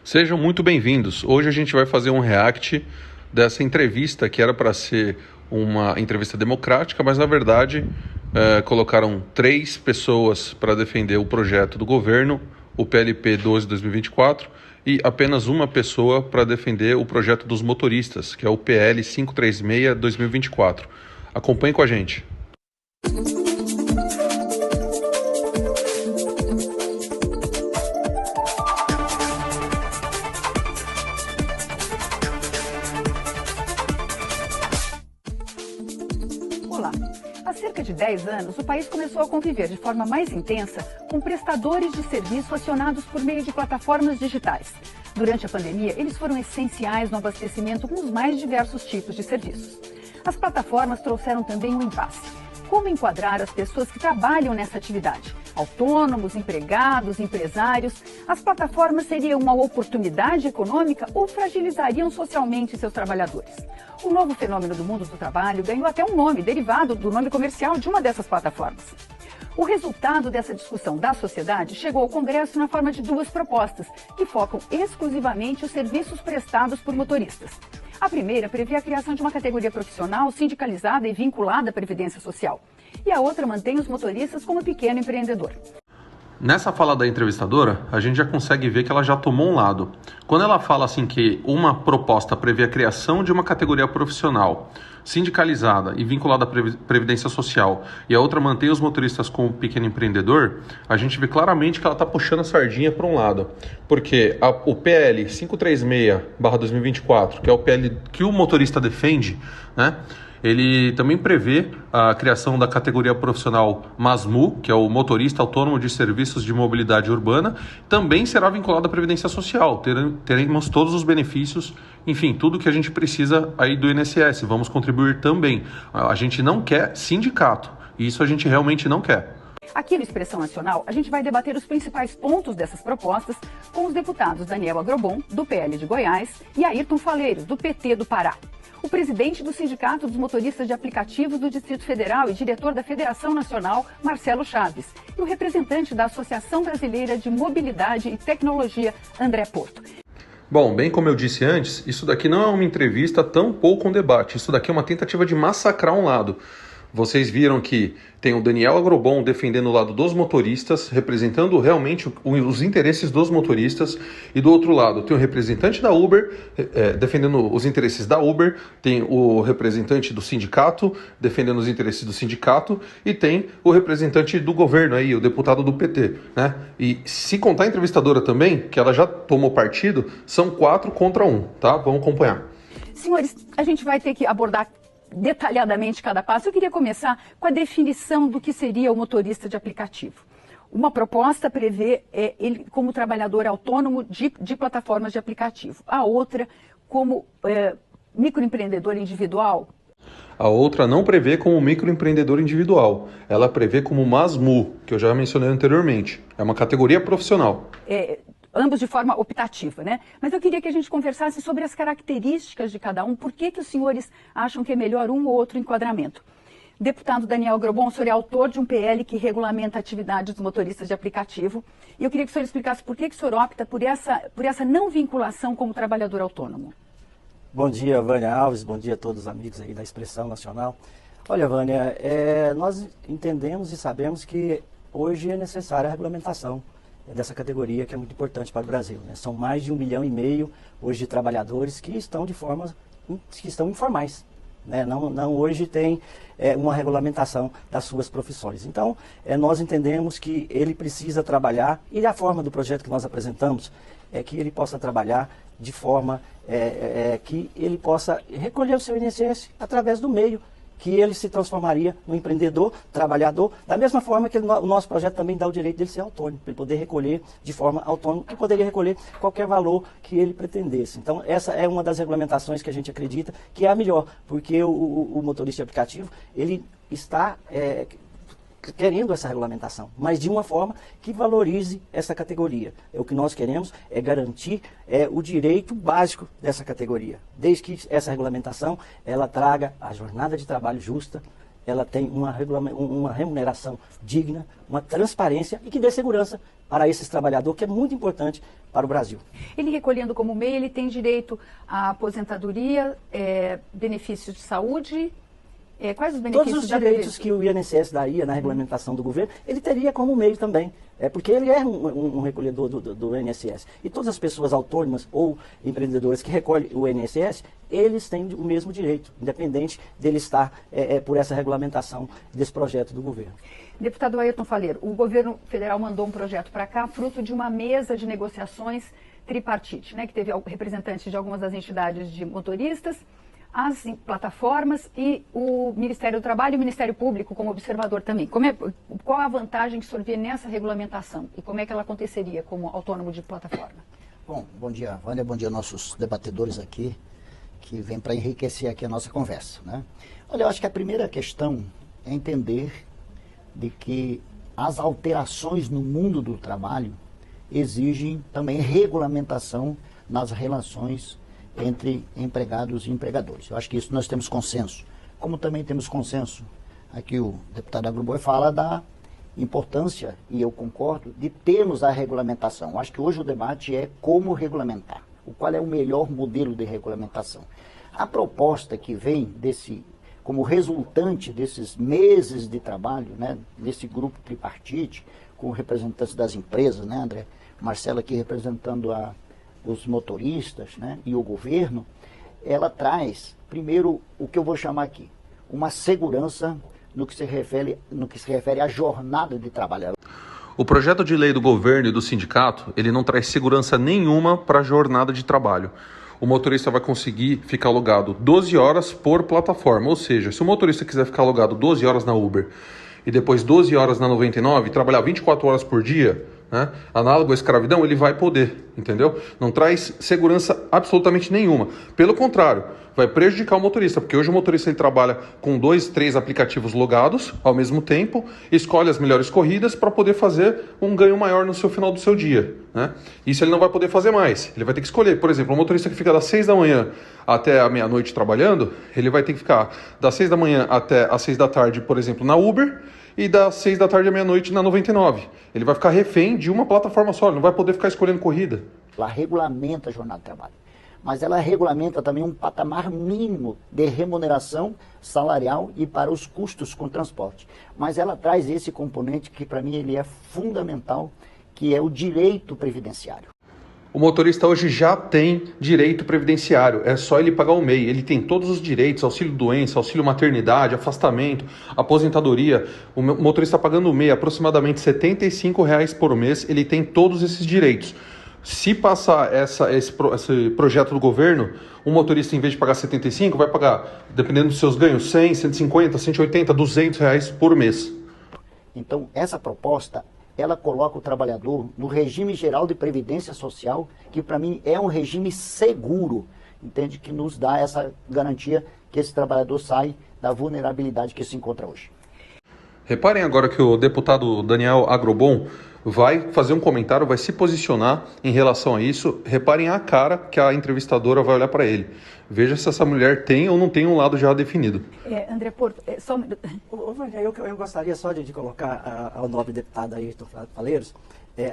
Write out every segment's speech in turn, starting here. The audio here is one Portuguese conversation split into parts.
Sejam muito bem-vindos. Hoje a gente vai fazer um react dessa entrevista que era para ser uma entrevista democrática, mas na verdade colocaram 3 pessoas para defender o projeto do governo, o PLP 12/2024, e apenas uma pessoa para defender o projeto dos motoristas, que é o PL 536/2024. Acompanhe com a gente. Olá. Há cerca de 10 anos, o país começou a conviver de forma mais intensa com prestadores de serviço acionados por meio de plataformas digitais. Durante a pandemia, eles foram essenciais no abastecimento com os mais diversos tipos de serviços. As plataformas trouxeram também um impasse. Como enquadrar as pessoas que trabalham nessa atividade? Autônomos, empregados, empresários? As plataformas seriam uma oportunidade econômica ou fragilizariam socialmente seus trabalhadores? O novo fenômeno do mundo do trabalho ganhou até um nome, derivado do nome comercial de uma dessas plataformas. O resultado dessa discussão da sociedade chegou ao Congresso na forma de 2 propostas, que focam exclusivamente os serviços prestados por motoristas. A primeira prevê a criação de uma categoria profissional sindicalizada e vinculada à Previdência Social. E a outra mantém os motoristas como pequeno empreendedor. Nessa fala da entrevistadora, a gente já consegue ver que ela já tomou um lado. Quando ela fala assim que uma proposta prevê a criação de uma categoria profissional sindicalizada e vinculada à Previdência Social e a outra mantém os motoristas como pequeno empreendedor, a gente vê claramente que ela está puxando a sardinha para um lado. Porque o PL 536/2024, que é o PL que o motorista defende, né? Ele também prevê a criação da categoria profissional MASMU, que é o motorista autônomo de serviços de mobilidade urbana, também será vinculado à Previdência Social. Teremos todos os benefícios, enfim, tudo que a gente precisa aí do INSS. Vamos contribuir também. A gente não quer sindicato, e isso a gente realmente não quer. Aqui no Expressão Nacional, a gente vai debater os principais pontos dessas propostas com os deputados Daniel Agrobon, do PL de Goiás, e Ayrton Faleiros, do PT do Pará. O presidente do Sindicato dos Motoristas de Aplicativos do Distrito Federal e diretor da Federação Nacional, Marcelo Chaves, e o representante da Associação Brasileira de Mobilidade e Tecnologia, André Porto. Bom, bem como eu disse antes, isso daqui não é uma entrevista, tampouco um debate. Isso daqui é uma tentativa de massacrar um lado. Vocês viram que tem o Daniel Agrobon defendendo o lado dos motoristas, representando realmente os interesses dos motoristas, e do outro lado tem o representante da Uber defendendo os interesses da Uber, tem o representante do sindicato defendendo os interesses do sindicato, e tem o representante do governo aí, o deputado do PT, né? E se contar a entrevistadora também, que ela já tomou partido, são 4 contra 1, tá? Vamos acompanhar. Senhores, a gente vai ter que abordar detalhadamente cada passo. Eu queria começar com a definição do que seria o motorista de aplicativo. Uma proposta prevê ele como trabalhador autônomo de plataformas de aplicativo. A outra como microempreendedor individual. A outra não prevê como microempreendedor individual. Ela prevê como MASMU, que eu já mencionei anteriormente. É uma categoria profissional. Ambos de forma optativa, né? Mas eu queria que a gente conversasse sobre as características de cada um. Por que os senhores acham que é melhor um ou outro enquadramento? Deputado Daniel Agrobon, o senhor é autor de um PL que regulamenta a atividade dos motoristas de aplicativo. E eu queria que o senhor explicasse por que o senhor opta por essa não vinculação como trabalhador autônomo. Bom dia, Vânia Alves. Bom dia a todos os amigos aí da Expressão Nacional. Olha, Vânia, nós entendemos e sabemos que hoje é necessária a regulamentação dessa categoria, que é muito importante para o Brasil, né? São mais de 1,5 milhão hoje de trabalhadores que estão informais, né? Não hoje tem uma regulamentação das suas profissões. Então, nós entendemos que ele precisa trabalhar, e a forma do projeto que nós apresentamos é que ele possa trabalhar de forma que ele possa recolher o seu INSS através do meio que ele se transformaria no empreendedor, trabalhador, da mesma forma que o nosso projeto também dá o direito dele ser autônomo, para ele poder recolher de forma autônoma, que poderia recolher qualquer valor que ele pretendesse. Então, essa é uma das regulamentações que a gente acredita que é a melhor, porque o motorista de aplicativo, ele está querendo essa regulamentação, mas de uma forma que valorize essa categoria. O que nós queremos é garantir o direito básico dessa categoria, desde que essa regulamentação ela traga a jornada de trabalho justa, ela tem uma remuneração digna, uma transparência e que dê segurança para esses trabalhadores, que é muito importante para o Brasil. Ele recolhendo como MEI, ele tem direito à aposentadoria, benefícios de saúde, quais os benefícios? Todos os direitos que o INSS daria na regulamentação do governo, ele teria como MEI também. Porque ele é um recolhedor do INSS. E todas as pessoas autônomas ou empreendedoras que recolhem o INSS, eles têm o mesmo direito, independente dele estar por essa regulamentação desse projeto do governo. Deputado Ayrton Faleiro, o governo federal mandou um projeto para cá, fruto de uma mesa de negociações tripartite, né, que teve representantes de algumas das entidades de motoristas, as plataformas e o Ministério do Trabalho e o Ministério Público como observador também. Qual a vantagem que o senhor vê nessa regulamentação e como é que ela aconteceria como autônomo de plataforma? Bom dia, Vânia, bom dia nossos debatedores aqui, que vêm para enriquecer aqui a nossa conversa, né? Olha, eu acho que a primeira questão é entender de que as alterações no mundo do trabalho exigem também regulamentação nas relações entre empregados e empregadores. Eu acho que isso nós temos consenso. Como também temos consenso, aqui o deputado Agroboi fala da importância, e eu concordo, de termos a regulamentação. Eu acho que hoje o debate é como regulamentar, qual é o melhor modelo de regulamentação. A proposta que vem como resultante desses meses de trabalho, né, desse grupo tripartite, com representantes das empresas, né, André? Marcelo aqui representando os motoristas, né, e o governo, ela traz, primeiro, o que eu vou chamar aqui, uma segurança no que se refere à jornada de trabalho. O projeto de lei do governo e do sindicato, ele não traz segurança nenhuma para a jornada de trabalho. O motorista vai conseguir ficar alugado 12 horas por plataforma, ou seja, se o motorista quiser ficar alugado 12 horas na Uber e depois 12 horas na 99, trabalhar 24 horas por dia, né, análogo à escravidão, ele vai poder, entendeu? Não traz segurança absolutamente nenhuma. Pelo contrário, vai prejudicar o motorista, porque hoje o motorista ele trabalha com 2, 3 aplicativos logados ao mesmo tempo, escolhe as melhores corridas para poder fazer um ganho maior no final do seu dia, né? Isso ele não vai poder fazer mais. Ele vai ter que escolher, por exemplo, um motorista que fica das 6 da manhã até a meia-noite trabalhando, ele vai ter que ficar das 6 da manhã até as 6 da tarde, por exemplo, na Uber, e das 6 da tarde à meia-noite na 99. Ele vai ficar refém de uma plataforma só, ele não vai poder ficar escolhendo corrida. Ela regulamenta a jornada de trabalho, mas ela regulamenta também um patamar mínimo de remuneração salarial e para os custos com transporte. Mas ela traz esse componente que para mim ele é fundamental, que é o direito previdenciário. O motorista hoje já tem direito previdenciário, é só ele pagar o MEI. Ele tem todos os direitos, auxílio-doença, auxílio-maternidade, afastamento, aposentadoria. O motorista pagando o MEI aproximadamente R$ 75,00 por mês, ele tem todos esses direitos. Se passar esse projeto do governo, um motorista, em vez de pagar 75, vai pagar, dependendo dos seus ganhos, 100, 150, 180, R$ 200 por mês. Então, essa proposta, ela coloca o trabalhador no regime geral de previdência social, que para mim é um regime seguro, entende? Que nos dá essa garantia que esse trabalhador sai da vulnerabilidade que se encontra hoje. Reparem agora que o deputado Daniel Agrobon vai fazer um comentário, vai se posicionar em relação a isso. Reparem a cara que a entrevistadora vai olhar para ele. Veja se essa mulher tem ou não tem um lado já definido. André Porto, só... Eu gostaria só de colocar ao nobre deputado Ayrton Faleiros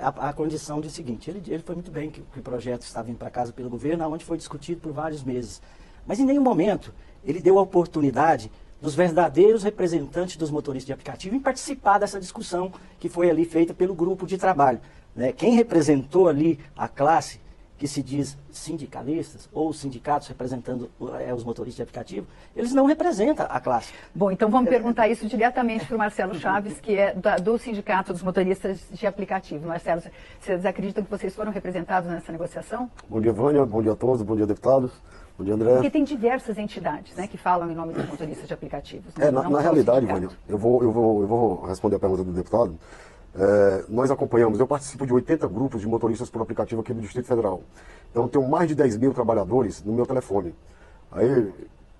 a condição de seguinte, ele foi muito bem que o projeto estava vindo para casa pelo governo, onde foi discutido por vários meses. Mas em nenhum momento ele deu a oportunidade dos verdadeiros representantes dos motoristas de aplicativo em participar dessa discussão que foi ali feita pelo grupo de trabalho, né? Quem representou ali a classe que se diz sindicalistas ou sindicatos representando os motoristas de aplicativo, eles não representam a classe. Bom, então vamos perguntar isso diretamente para o Marcelo Chaves, que é do Sindicato dos Motoristas de Aplicativo. Marcelo, vocês acreditam que vocês foram representados nessa negociação? Bom dia, Vânia. Bom dia a todos. Bom dia, deputados. Bom dia, André. Porque tem diversas entidades, né, que falam em nome dos motoristas de aplicativos. Né? Na realidade, Vânia, eu vou responder a pergunta do deputado. Nós acompanhamos, eu participo de 80 grupos de motoristas por aplicativo aqui do Distrito Federal. Então, eu tenho mais de 10 mil trabalhadores no meu telefone. Aí,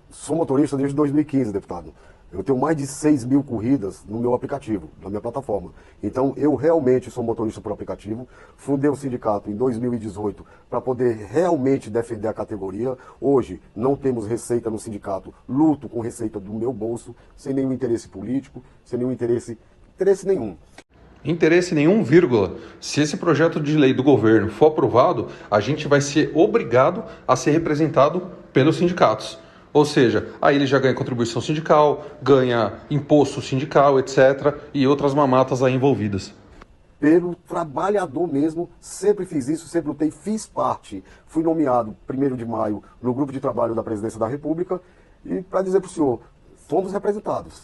sou motorista desde 2015, deputado. Eu tenho mais de 6 mil corridas no meu aplicativo, na minha plataforma. Então, eu realmente sou motorista por aplicativo. Fundei o sindicato em 2018 para poder realmente defender a categoria. Hoje, não temos receita no sindicato. Luto com receita do meu bolso, sem nenhum interesse político, sem nenhum interesse nenhum. Interesse nenhum, vírgula. Se esse projeto de lei do governo for aprovado, a gente vai ser obrigado a ser representado pelos sindicatos. Ou seja, aí ele já ganha contribuição sindical, ganha imposto sindical, etc. e outras mamatas aí envolvidas. Pelo trabalhador mesmo, sempre fiz isso, sempre lutei, fiz parte. Fui nomeado 1º de maio no grupo de trabalho da Presidência da República e para dizer para o senhor, fomos representados.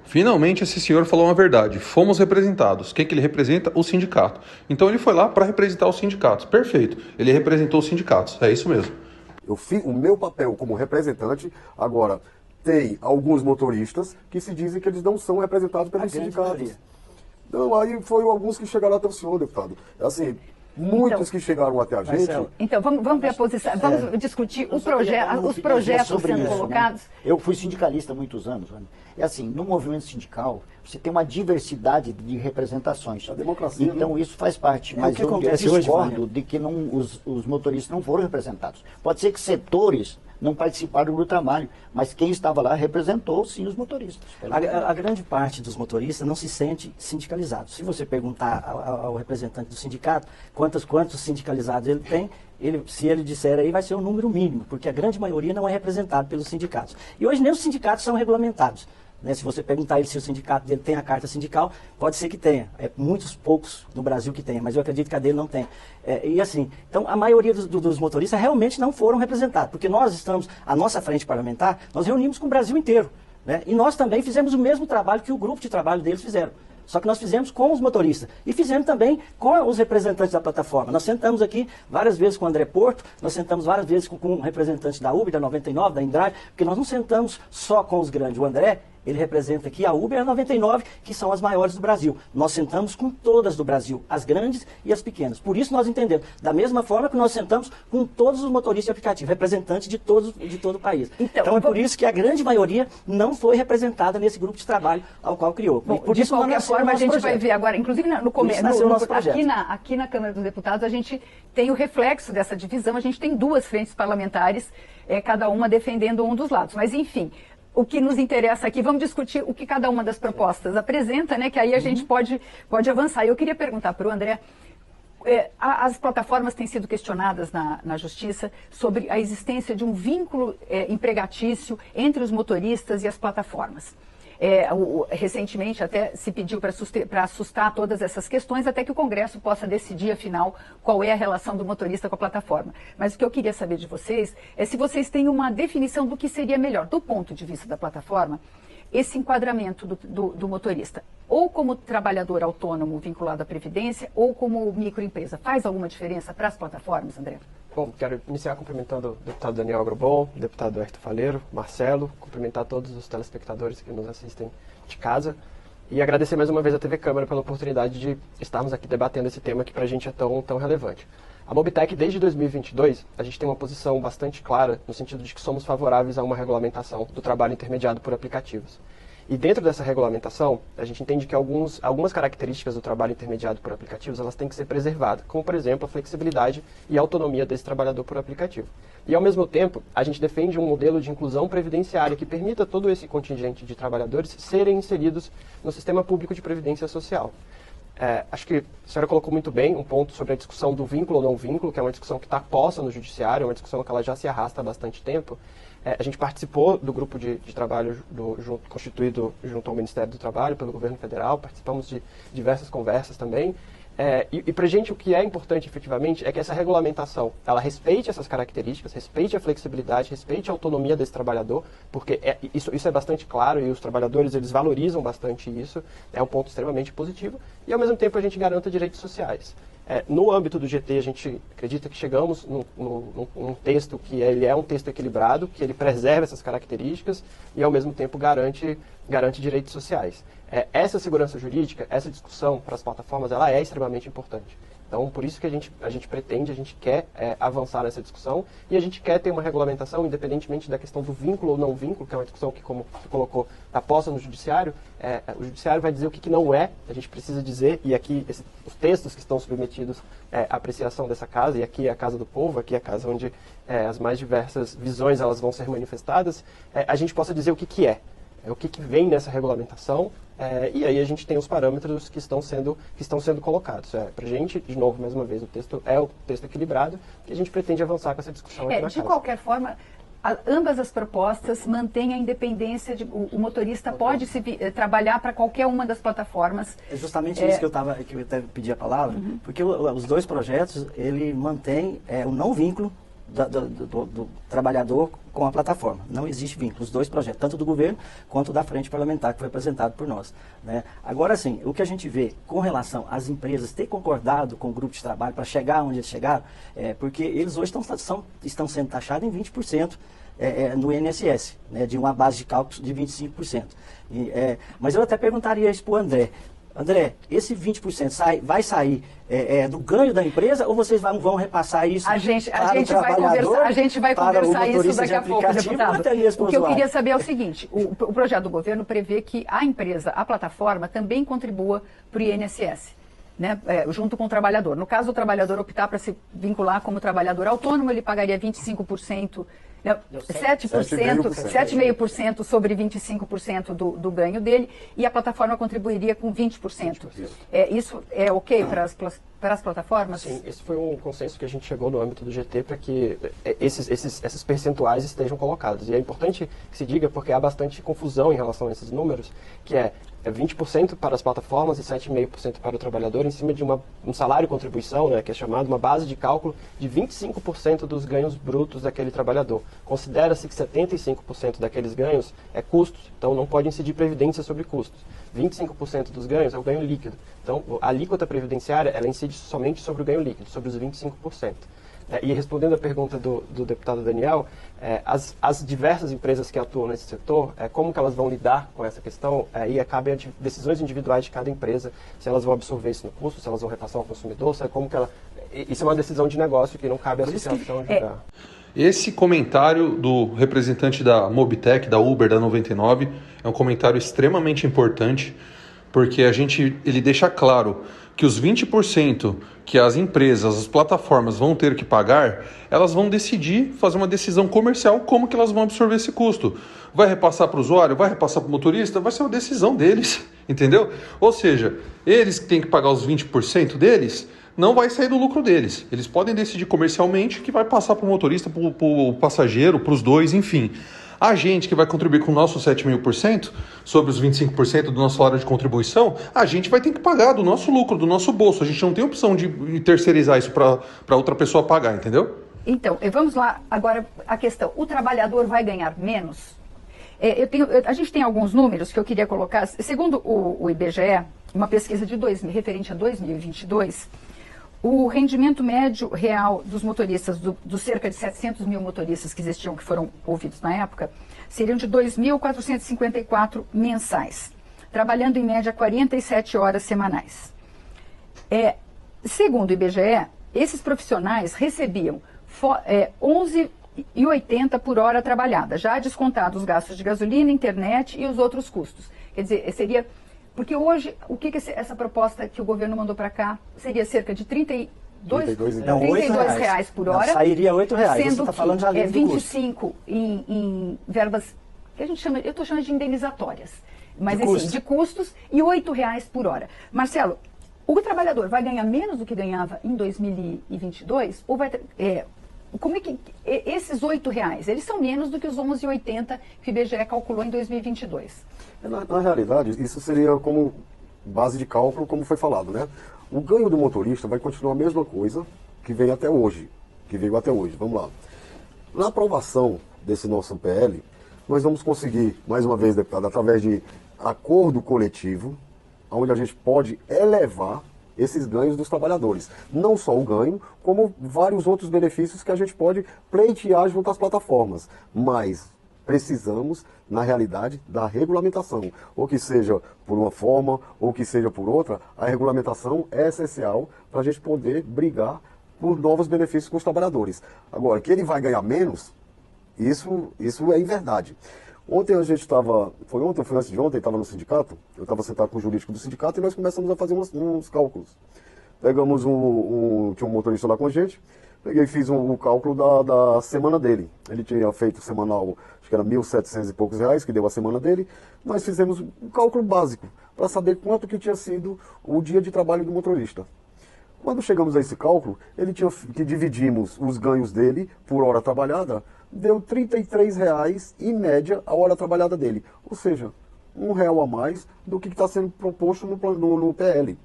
Finalmente esse senhor falou uma verdade, fomos representados. Quem que ele representa? O sindicato. Então ele foi lá para representar os sindicatos. Perfeito, ele representou os sindicatos, é isso mesmo. Eu fiz o meu papel como representante. Agora, tem alguns motoristas que se dizem que eles não são representados pelos sindicatos. Não, aí foram alguns que chegaram até o senhor, deputado. Assim, muitos que chegaram até a gente. Marcelo, Então, vamos ver a posição, vamos discutir os projetos sendo colocados. Né? Eu fui sindicalista há muitos anos, né? E assim, no movimento sindical, você tem uma diversidade de representações. A democracia. Então, né? isso faz parte. Mas que eu acontece hoje, discordo de que os motoristas não foram representados. Pode ser que setores não participaram do trabalho, mas quem estava lá representou, sim, os motoristas. A grande parte dos motoristas não se sente sindicalizado. Se você perguntar ao representante do sindicato quantos sindicalizados ele tem, se ele disser aí, vai ser um número mínimo, porque a grande maioria não é representada pelos sindicatos. E hoje nem os sindicatos são regulamentados. Né? Se você perguntar ele se o sindicato dele tem a carta sindical, pode ser que tenha. É muitos poucos no Brasil que tem, mas eu acredito que a dele não tem. E assim, então a maioria dos motoristas realmente não foram representados, porque nós estamos, a nossa frente parlamentar, nós reunimos com o Brasil inteiro. Né? E nós também fizemos o mesmo trabalho que o grupo de trabalho deles fizeram. Só que nós fizemos com os motoristas e fizemos também com os representantes da plataforma. Nós sentamos aqui várias vezes com o André Porto, nós sentamos várias vezes com um representante da Uber, da 99, da Indrive, porque nós não sentamos só com os grandes. O André, ele representa aqui a Uber e a 99, que são as maiores do Brasil. Nós sentamos com todas do Brasil, as grandes e as pequenas. Por isso nós entendemos. Da mesma forma que nós sentamos com todos os motoristas de aplicativo, representantes de todo o país. Então é por isso que a grande maioria não foi representada nesse grupo de trabalho ao qual criou. Bom, por de isso qualquer forma, a gente vai ver agora, inclusive no começo, aqui na Câmara dos Deputados, a gente tem o reflexo dessa divisão, a gente tem duas frentes parlamentares, cada uma defendendo um dos lados. Mas, enfim, o que nos interessa aqui, vamos discutir o que cada uma das propostas apresenta, né? Que aí a gente pode avançar. Eu queria perguntar para o André, as plataformas têm sido questionadas na Justiça sobre a existência de um vínculo empregatício entre os motoristas e as plataformas. Recentemente até se pediu para assustar todas essas questões até que o Congresso possa decidir, afinal, qual é a relação do motorista com a plataforma. Mas o que eu queria saber de vocês é se vocês têm uma definição do que seria melhor, do ponto de vista da plataforma, esse enquadramento do motorista, ou como trabalhador autônomo vinculado à Previdência, ou como microempresa. Faz alguma diferença para as plataformas, André? Bom, quero iniciar cumprimentando o deputado Daniel Agrobon, o deputado Hérito Faleiro, Marcelo, cumprimentar todos os telespectadores que nos assistem de casa e agradecer mais uma vez à TV Câmara pela oportunidade de estarmos aqui debatendo esse tema que para a gente é tão relevante. A Mobitech, desde 2022, a gente tem uma posição bastante clara no sentido de que somos favoráveis a uma regulamentação do trabalho intermediado por aplicativos. E dentro dessa regulamentação, a gente entende que algumas características do trabalho intermediado por aplicativos elas têm que ser preservadas, como, por exemplo, a flexibilidade e a autonomia desse trabalhador por aplicativo. E, ao mesmo tempo, a gente defende um modelo de inclusão previdenciária que permita todo esse contingente de trabalhadores serem inseridos no sistema público de previdência social. Acho que a senhora colocou muito bem um ponto sobre a discussão do vínculo ou não vínculo, que é uma discussão que está posta no judiciário, é uma discussão que ela já se arrasta há bastante tempo. A gente participou do grupo de trabalho constituído junto ao Ministério do Trabalho, pelo governo federal, participamos de diversas conversas também. E para a gente o que é importante efetivamente é que essa regulamentação ela respeite essas características, respeite a flexibilidade, respeite a autonomia desse trabalhador, porque isso é bastante claro e os trabalhadores eles valorizam bastante isso, é um ponto extremamente positivo, e ao mesmo tempo a gente garanta direitos sociais. No âmbito do GT, a gente acredita que chegamos num texto que ele é um texto equilibrado, que ele preserva essas características e, ao mesmo tempo, garante direitos sociais. Essa segurança jurídica, essa discussão para as plataformas, ela é extremamente importante. Então, por isso que a gente pretende, a gente quer avançar nessa discussão e a gente quer ter uma regulamentação, independentemente da questão do vínculo ou não vínculo, que é uma discussão que, como você colocou, está posta no judiciário. O judiciário vai dizer o que não é, a gente precisa dizer, e aqui os textos que estão submetidos à apreciação dessa casa, e aqui é a casa do povo, aqui é a casa onde as mais diversas visões elas vão ser manifestadas, a gente possa dizer o que é. o que vem nessa regulamentação, e aí a gente tem os parâmetros que estão sendo colocados. Para a gente, de novo, mais uma vez, o texto é o texto equilibrado, e a gente pretende avançar com essa discussão aqui na de casa. qualquer forma, ambas as propostas mantêm a independência, o motorista pode trabalhar para qualquer uma das plataformas. É justamente isso que eu até pedi a palavra, porque os dois projetos, ele mantém o não vínculo do trabalhador com a plataforma. Não existe vínculo, os dois projetos, tanto do governo quanto da frente parlamentar que foi apresentado por nós, né? Agora sim, o que a gente vê com relação às empresas ter concordado com o grupo de trabalho para chegar onde eles chegaram, porque eles hoje estão sendo taxados em 20% no INSS, né, de uma base de cálculo de 25%. Mas eu até perguntaria isso para o André, esse 20% vai sair do ganho da empresa ou vocês vão repassar isso a gente vai conversar isso daqui a pouco, deputado. O que eu queria saber é o seguinte, o projeto do governo prevê que a empresa, a plataforma, também contribua para o INSS. Né, junto com o trabalhador. No caso, o trabalhador optar para se vincular como trabalhador autônomo, ele pagaria 25%, 7,5% sobre 25% do ganho dele, e a plataforma contribuiria com 20%. Isso é ok para as plataformas? Sim, esse foi um consenso que a gente chegou no âmbito do GT para que esses percentuais estejam colocados. E é importante que se diga, porque há bastante confusão em relação a esses números, que é 20% para as plataformas e 7,5% para o trabalhador, em cima de um salário contribuição, né, que é chamado uma base de cálculo de 25% dos ganhos brutos daquele trabalhador. Considera-se que 75% daqueles ganhos é custos, então não pode incidir previdência sobre custos. 25% dos ganhos é o ganho líquido. Então, a alíquota previdenciária, ela incide somente sobre o ganho líquido, sobre os 25%. E respondendo à pergunta do deputado Daniel, as diversas empresas que atuam nesse setor, como que elas vão lidar com essa questão, aí cabe a decisões individuais de cada empresa, se elas vão absorver isso no custo, se elas vão repassar ao consumidor, isso é uma decisão de negócio que não cabe à associação julgar. Esse comentário do representante da Mobitech, da Uber, da 99, é um comentário extremamente importante, porque ele deixa claro que os 20% que as empresas, as plataformas vão ter que pagar, elas vão decidir, fazer uma decisão comercial, como que elas vão absorver esse custo. Vai repassar para o usuário, vai repassar para o motorista, vai ser uma decisão deles, entendeu? Ou seja, eles que têm que pagar os 20% deles, não vai sair do lucro deles. Eles podem decidir comercialmente que vai passar para o motorista, para o passageiro, para os dois, enfim. A gente que vai contribuir com o nosso 7,5% sobre os 25% do nosso salário de contribuição, a gente vai ter que pagar do nosso lucro, do nosso bolso. A gente não tem opção de terceirizar isso para outra pessoa pagar, entendeu? Então, vamos lá agora a questão. O trabalhador vai ganhar menos? A gente tem alguns números que eu queria colocar. Segundo o IBGE, uma pesquisa referente a 2022, o rendimento médio real dos motoristas, dos cerca de 700 mil motoristas que existiam, que foram ouvidos na época, seriam de 2.454 mensais, trabalhando em média 47 horas semanais. Segundo o IBGE, esses profissionais recebiam 11,80 por hora trabalhada, já descontados os gastos de gasolina, internet e os outros custos. Quer dizer, seria... Porque hoje, o que essa proposta que o governo mandou para cá seria cerca de R$ 32 reais por hora. Não, sairia R$ 8,00. Sendo você está falando já que 25 em verbas, que a gente chama, eu estou chamando de indenizatórias, mas de custos, e R$ 8,00 por hora. Marcelo, o trabalhador vai ganhar menos do que ganhava em 2022? Ou vai como é que esses R$ 8,00, eles são menos do que os 11,80 que o IBGE calculou em 2022? Na realidade, isso seria como base de cálculo, como foi falado, né? O ganho do motorista vai continuar a mesma coisa que veio até hoje. Vamos lá. Na aprovação desse nosso PL, nós vamos conseguir, mais uma vez, deputado, através de acordo coletivo, onde a gente pode elevar esses ganhos dos trabalhadores. Não só o ganho, como vários outros benefícios que a gente pode pleitear junto às plataformas. Mas precisamos, na realidade, da regulamentação. Ou que seja por uma forma, ou que seja por outra, a regulamentação é essencial para a gente poder brigar por novos benefícios com os trabalhadores. Agora, que ele vai ganhar menos, isso é verdade. Ontem a gente estava, foi antes de ontem, estava no sindicato, eu estava sentado com o jurídico do sindicato e nós começamos a fazer uns cálculos. Pegamos tinha um motorista lá com a gente, Peguei e fiz o cálculo da semana dele. Ele tinha feito semanal, acho que era 1.700 e poucos reais, que deu a semana dele. Nós fizemos um cálculo básico, para saber quanto que tinha sido o dia de trabalho do motorista. Quando chegamos a esse cálculo, ele tinha que dividimos os ganhos dele por hora trabalhada, deu R$ 33,00 em média a hora trabalhada dele. Ou seja, R$ 1 a mais do que está sendo proposto no PL.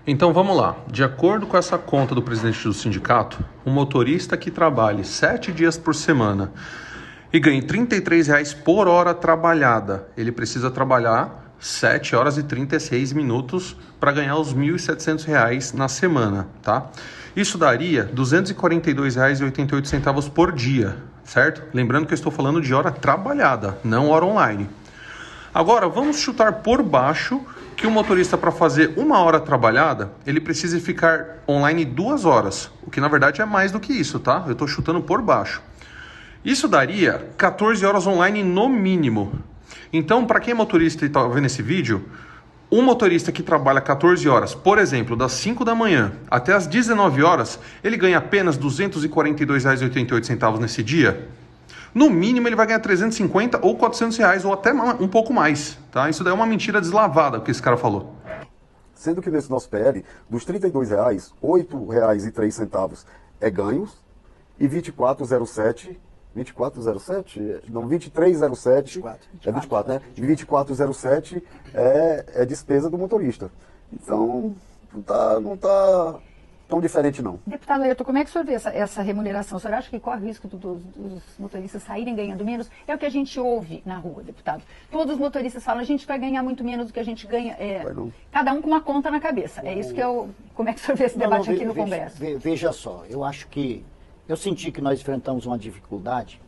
Então vamos lá. De acordo com essa conta do presidente do sindicato, um motorista que trabalhe 7 dias por semana e ganhe R$ 33,00 por hora trabalhada, ele precisa trabalhar 7 horas e 36 minutos para ganhar os R$ 1.700 na semana, tá? Isso daria R$ 242,88 por dia, certo? Lembrando que eu estou falando de hora trabalhada, não hora online. Agora, vamos chutar por baixo que o motorista, para fazer 1 hora trabalhada, ele precisa ficar online 2 horas, o que na verdade é mais do que isso, tá? Eu estou chutando por baixo. Isso daria 14 horas online no mínimo. Então, para quem é motorista e está vendo esse vídeo, um motorista que trabalha 14 horas, por exemplo, das 5 da manhã até as 19 horas, ele ganha apenas R$ 242,88 nesse dia. No mínimo, ele vai ganhar 350 ou 400 reais, ou até um pouco mais, tá? Isso daí é uma mentira deslavada, o que esse cara falou. Sendo que nesse nosso PL, dos R$ 32,00, R$ 8,03 é ganhos e 24,07... 24,07? Não, 23,07. É 24, né? 24,07 é despesa do motorista. Então, não tá tão diferente, não. Deputado Ayrton, como é que o senhor vê essa remuneração? O senhor acha que corre o risco dos motoristas saírem ganhando menos? É o que a gente ouve na rua, deputado. Todos os motoristas falam, a gente vai ganhar muito menos do que a gente ganha. Cada um com uma conta na cabeça. É isso que como é que o senhor vê esse debate aqui no Congresso? Veja só, eu acho que eu senti que nós enfrentamos uma dificuldade,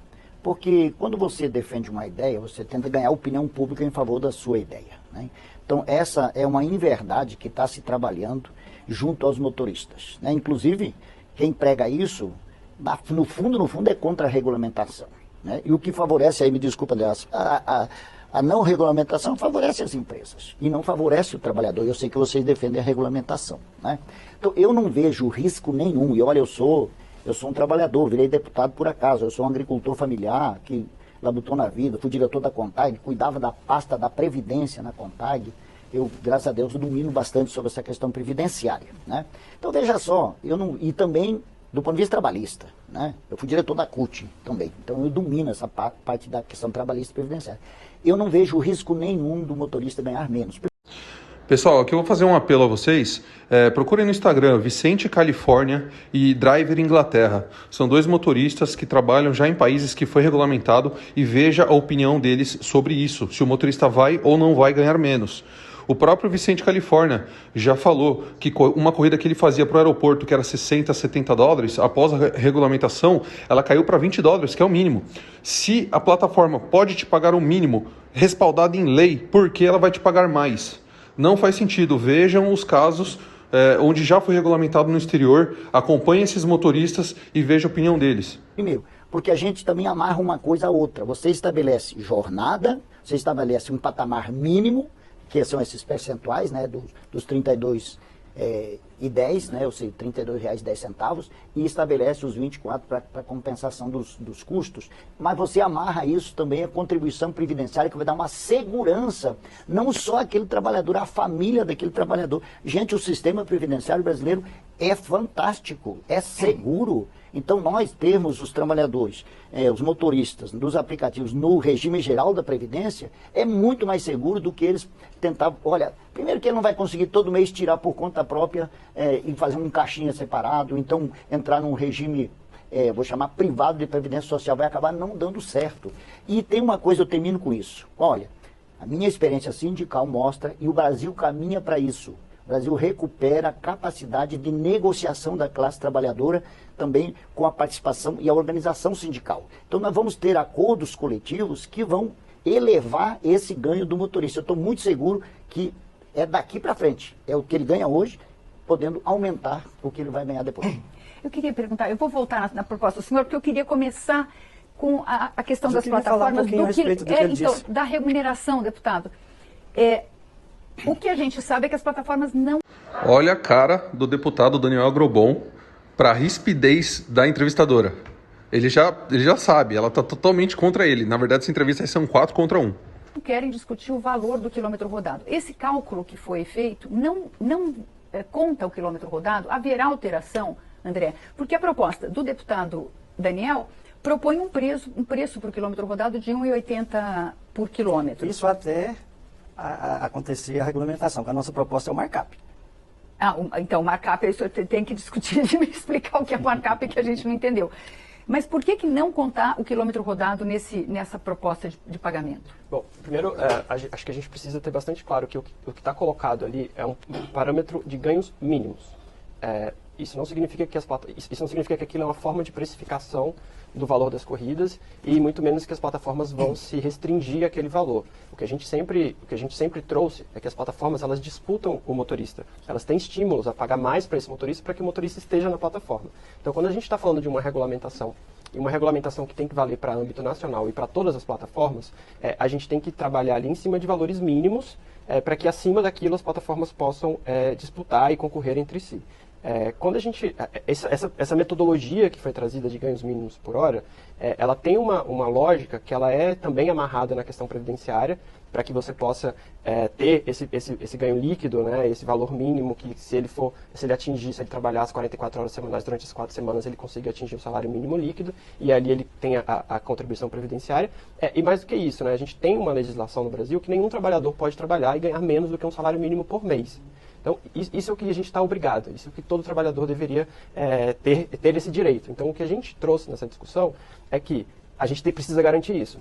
porque quando você defende uma ideia, você tenta ganhar opinião pública em favor da sua ideia, né? Então, essa é uma inverdade que está se trabalhando junto aos motoristas, né? Inclusive, quem prega isso, no fundo, é contra a regulamentação, né? E o que favorece, aí me desculpa, a não regulamentação favorece as empresas e não favorece o trabalhador. Eu sei que vocês defendem a regulamentação, né? Então, eu não vejo risco nenhum. E olha, eu sou um trabalhador, virei deputado por acaso, eu sou um agricultor familiar que labutou na vida, fui diretor da CONTAG, cuidava da pasta da Previdência na CONTAG. Eu, graças a Deus, domino bastante sobre essa questão previdenciária, né? Então, veja só, e também do ponto de vista trabalhista, né? Eu fui diretor da CUT também, então eu domino essa parte da questão trabalhista e previdenciária. Eu não vejo risco nenhum do motorista ganhar menos. Pessoal, aqui eu vou fazer um apelo a vocês. Procurem no Instagram Vicente Califórnia e Driver Inglaterra. São 2 motoristas que trabalham já em países que foi regulamentado, e veja a opinião deles sobre isso, se o motorista vai ou não vai ganhar menos. O próprio Vicente Califórnia já falou que uma corrida que ele fazia para o aeroporto, que era 60, 70 dólares, após a regulamentação, ela caiu para 20 dólares, que é o mínimo. Se a plataforma pode te pagar o mínimo, respaldado em lei, por que ela vai te pagar mais? Não faz sentido. Vejam os casos onde já foi regulamentado no exterior, acompanhem esses motoristas e vejam a opinião deles. Primeiro, porque a gente também amarra uma coisa a outra. Você estabelece jornada, você estabelece um patamar mínimo, que são esses percentuais, né, dos 32,10, né, ou seja, R$ 32,10, e estabelece os 24 para compensação dos custos. Mas você amarra isso também à contribuição previdenciária, que vai dar uma segurança, não só àquele trabalhador, à família daquele trabalhador. Gente, o sistema previdenciário brasileiro é fantástico, é seguro. Então, nós termos os trabalhadores, os motoristas dos aplicativos no regime geral da Previdência, é muito mais seguro do que eles tentavam. Olha, primeiro que ele não vai conseguir todo mês tirar por conta própria e fazer um caixinha separado, então entrar num regime, vou chamar privado de Previdência Social, vai acabar não dando certo. E tem uma coisa, eu termino com isso. Olha, a minha experiência sindical mostra, e o Brasil caminha para isso. O Brasil recupera a capacidade de negociação da classe trabalhadora, também com a participação e a organização sindical. Então nós vamos ter acordos coletivos que vão elevar esse ganho do motorista. Eu estou muito seguro que é daqui para frente. É o que ele ganha hoje, podendo aumentar o que ele vai ganhar depois. Eu queria perguntar, eu vou voltar na proposta do senhor, porque eu queria começar com a questão das plataformas, da remuneração, deputado. O que a gente sabe é que as plataformas não... Olha a cara do deputado Daniel Agrobon para a rispidez da entrevistadora. Ele já sabe, ela está totalmente contra ele. Na verdade, essa entrevista são 4 contra 1. Querem discutir o valor do quilômetro rodado. Esse cálculo que foi feito não conta o quilômetro rodado? Haverá alteração, André? Porque a proposta do deputado Daniel propõe um preço para o quilômetro rodado de R$ 1,80 por quilômetro. Isso até acontecer a regulamentação, que a nossa proposta é o markup. Então, o markup, isso tem que discutir de me explicar o que é markup que a gente não entendeu. Mas por que não contar o quilômetro rodado nessa proposta de pagamento? Bom, primeiro, acho que a gente precisa ter bastante claro que o que está colocado ali é um parâmetro de ganhos mínimos. Isso não significa que aquilo é uma forma de precificação do valor das corridas e muito menos que as plataformas vão se restringir àquele valor. O que a gente sempre trouxe é que as plataformas elas disputam o motorista. Elas têm estímulos a pagar mais para esse motorista para que o motorista esteja na plataforma. Então, quando a gente está falando de uma regulamentação, e uma regulamentação que tem que valer para âmbito nacional e para todas as plataformas, a gente tem que trabalhar ali em cima de valores mínimos para que acima daquilo as plataformas possam disputar e concorrer entre si. Quando a gente essa metodologia que foi trazida de ganhos mínimos por hora, ela tem uma lógica que ela é também amarrada na questão previdenciária para que você possa ter esse ganho líquido, né, esse valor mínimo que se ele atingir, se ele trabalhar as 44 horas semanais durante as 4 semanas, ele consiga atingir o salário mínimo líquido e ali ele tem a contribuição previdenciária. E mais do que isso, né, a gente tem uma legislação no Brasil que nenhum trabalhador pode trabalhar e ganhar menos do que um salário mínimo por mês. Então, isso é o que a gente está obrigado, isso é o que todo trabalhador deveria ter esse direito. Então, o que a gente trouxe nessa discussão é que a gente precisa garantir isso.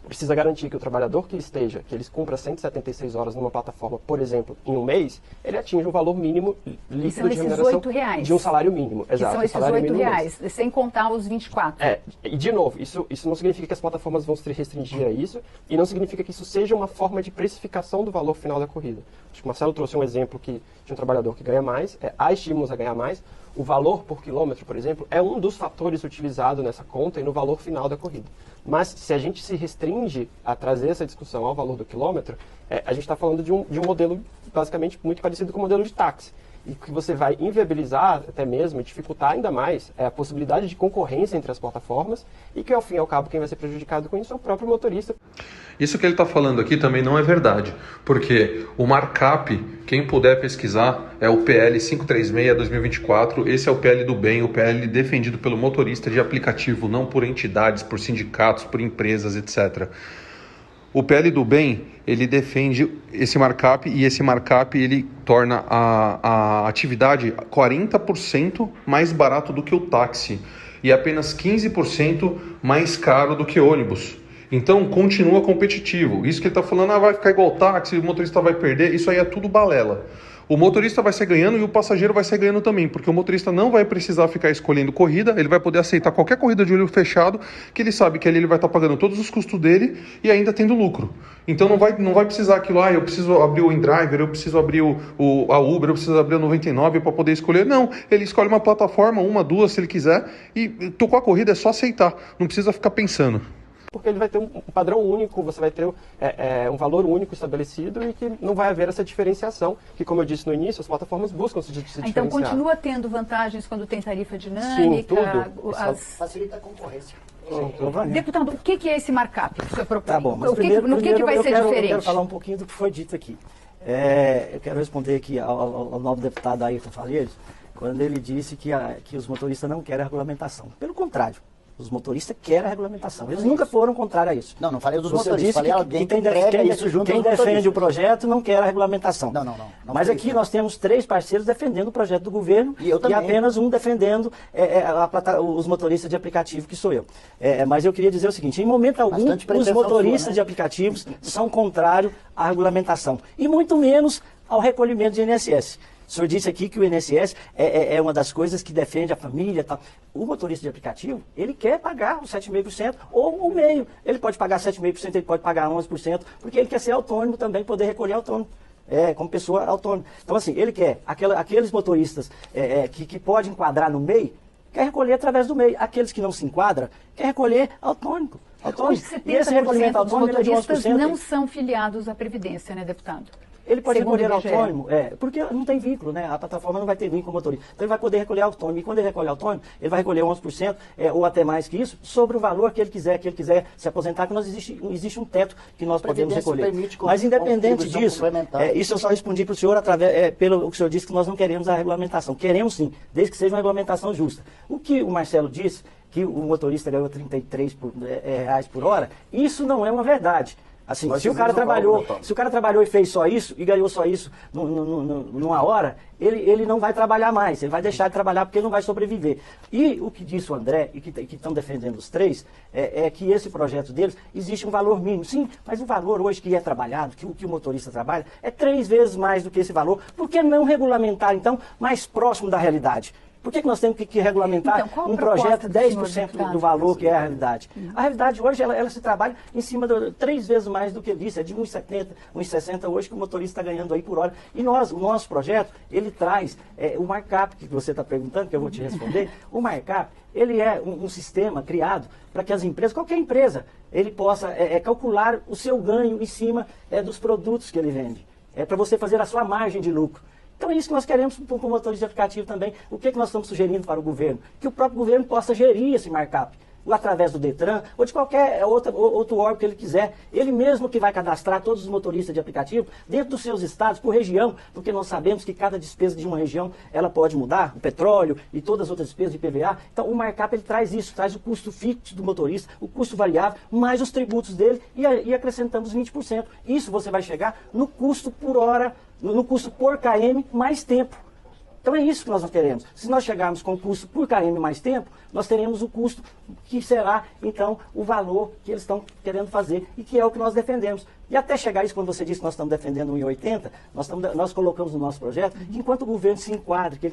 Precisa garantir que o trabalhador que ele cumpra 176 horas numa plataforma, por exemplo, em um mês, ele atinja um valor mínimo líquido de remuneração de um salário mínimo. Exato, são esses R$8, sem contar os 24. E de novo, isso não significa que as plataformas vão se restringir a isso, e não significa que isso seja uma forma de precificação do valor final da corrida. Acho que o Marcelo trouxe um exemplo de um trabalhador que ganha mais, há estímulos a ganhar mais. O valor por quilômetro, por exemplo, é um dos fatores utilizados nessa conta e no valor final da corrida. Mas se a gente se restringe a trazer essa discussão ao valor do quilômetro, a gente está falando de um modelo basicamente muito parecido com o modelo de táxi. E que você vai inviabilizar até mesmo, dificultar ainda mais a possibilidade de concorrência entre as plataformas e que, ao fim e ao cabo, quem vai ser prejudicado com isso é o próprio motorista. Isso que ele está falando aqui também não é verdade, porque o markup, quem puder pesquisar, é o PL 536/2024, esse é o PL do bem, o PL defendido pelo motorista de aplicativo, não por entidades, por sindicatos, por empresas, etc. O PL do bem, ele defende esse markup e esse markup ele torna a atividade 40% mais barato do que o táxi e apenas 15% mais caro do que ônibus. Então, continua competitivo. Isso que ele está falando, vai ficar igual táxi, o motorista vai perder, isso aí é tudo balela. O motorista vai sair ganhando e o passageiro vai sair ganhando também, porque o motorista não vai precisar ficar escolhendo corrida, ele vai poder aceitar qualquer corrida de olho fechado, que ele sabe que ali ele vai estar pagando todos os custos dele e ainda tendo lucro. Então não vai precisar aquilo, eu preciso abrir o InDriver, eu preciso abrir a Uber, eu preciso abrir a 99 para poder escolher. Não, ele escolhe uma plataforma, uma, duas, se ele quiser, e tocou a corrida, é só aceitar, não precisa ficar pensando. Porque ele vai ter um padrão único, você vai ter um valor único estabelecido e que não vai haver essa diferenciação, que, como eu disse no início, as plataformas buscam se diferenciar. Então, continua tendo vantagens quando tem tarifa dinâmica? Sim, tudo. Facilita a concorrência. Deputado, o que é esse markup que o senhor propõe? Tá bom, mas No que vai ser diferente? Eu quero falar um pouquinho do que foi dito aqui. Eu quero responder aqui ao novo deputado Ayrton Falheiros, quando ele disse que os motoristas não querem a regulamentação. Pelo contrário. Os motoristas querem a regulamentação. Eles nunca foram contrários a isso. Não falei dos Você motoristas. Falei alguém que quem defende o projeto não quer a regulamentação. Não Mas aqui nós temos 3 parceiros defendendo o projeto do governo e apenas um defendendo os motoristas de aplicativo, que sou eu. Mas eu queria dizer o seguinte, em momento algum, os motoristas de aplicativos são contrários à regulamentação. E muito menos ao recolhimento de INSS. O senhor disse aqui que o INSS é uma das coisas que defende a família e tal. O motorista de aplicativo, ele quer pagar os 7,5% ou o meio. Ele pode pagar 7,5%, ele pode pagar 11%, porque ele quer ser autônomo também, poder recolher autônomo. Como pessoa autônoma. Então, assim, ele quer, aqueles motoristas que podem enquadrar no MEI, quer recolher através do MEI. Aqueles que não se enquadram, quer recolher autônomo. Hoje, 70% dos motoristas não são filiados à Previdência, né, deputado? Ele pode Segundo recolher o IBGE. autônomo, porque não tem vínculo, né? A plataforma não vai ter vínculo motorista. Então ele vai poder recolher autônomo. E quando ele recolher autônomo, ele vai recolher 11%, ou até mais que isso, sobre o valor que ele quiser se aposentar, que existe um teto que nós podemos recolher. Mas independente disso, isso eu só respondi para o senhor pelo que o senhor disse que nós não queremos a regulamentação. Queremos sim, desde que seja uma regulamentação justa. O que o Marcelo disse, que o motorista ganhou R$ 33 por hora, isso não é uma verdade. Assim, se o cara trabalhou e fez só isso, e ganhou só isso numa hora, ele não vai trabalhar mais, ele vai deixar de trabalhar porque ele não vai sobreviver. E o que disse o André, e que estão defendendo os três, é que esse projeto deles, existe um valor mínimo. Sim, mas o valor hoje que é trabalhado, que o motorista trabalha, é 3 vezes mais do que esse valor. Por que não regulamentar, então, mais próximo da realidade? Por que nós temos que regulamentar um projeto 10% do valor que é a realidade? A realidade hoje, ela se trabalha em cima de 3 vezes mais do que isso, é de 1,70, 1,60 hoje que o motorista está ganhando aí por hora. E o nosso projeto, ele traz o markup, que você está perguntando, que eu vou te responder. O markup, ele é um sistema criado para que as empresas, qualquer empresa, ele possa calcular o seu ganho em cima dos produtos que ele vende. É para você fazer a sua margem de lucro. Então é isso que nós queremos para o motorista de aplicativo também. O que nós estamos sugerindo para o governo? Que o próprio governo possa gerir esse markup, ou através do Detran, ou de qualquer outro órgão que ele quiser. Ele mesmo que vai cadastrar todos os motoristas de aplicativo dentro dos seus estados, por região, porque nós sabemos que cada despesa de uma região, ela pode mudar, o petróleo e todas as outras despesas de IPVA. Então o markup, ele traz isso, traz o custo fixo do motorista, o custo variável, mais os tributos dele e acrescentamos 20%. Isso você vai chegar no custo por hora, no custo por KM mais tempo. Então é isso que nós não queremos. Se nós chegarmos com o custo por KM mais tempo, nós teremos o custo que será, então, o valor que eles estão querendo fazer e que é o que nós defendemos. E até chegar a isso, quando você disse que nós estamos defendendo 1,80, nós colocamos no nosso projeto que enquanto o governo se enquadra, que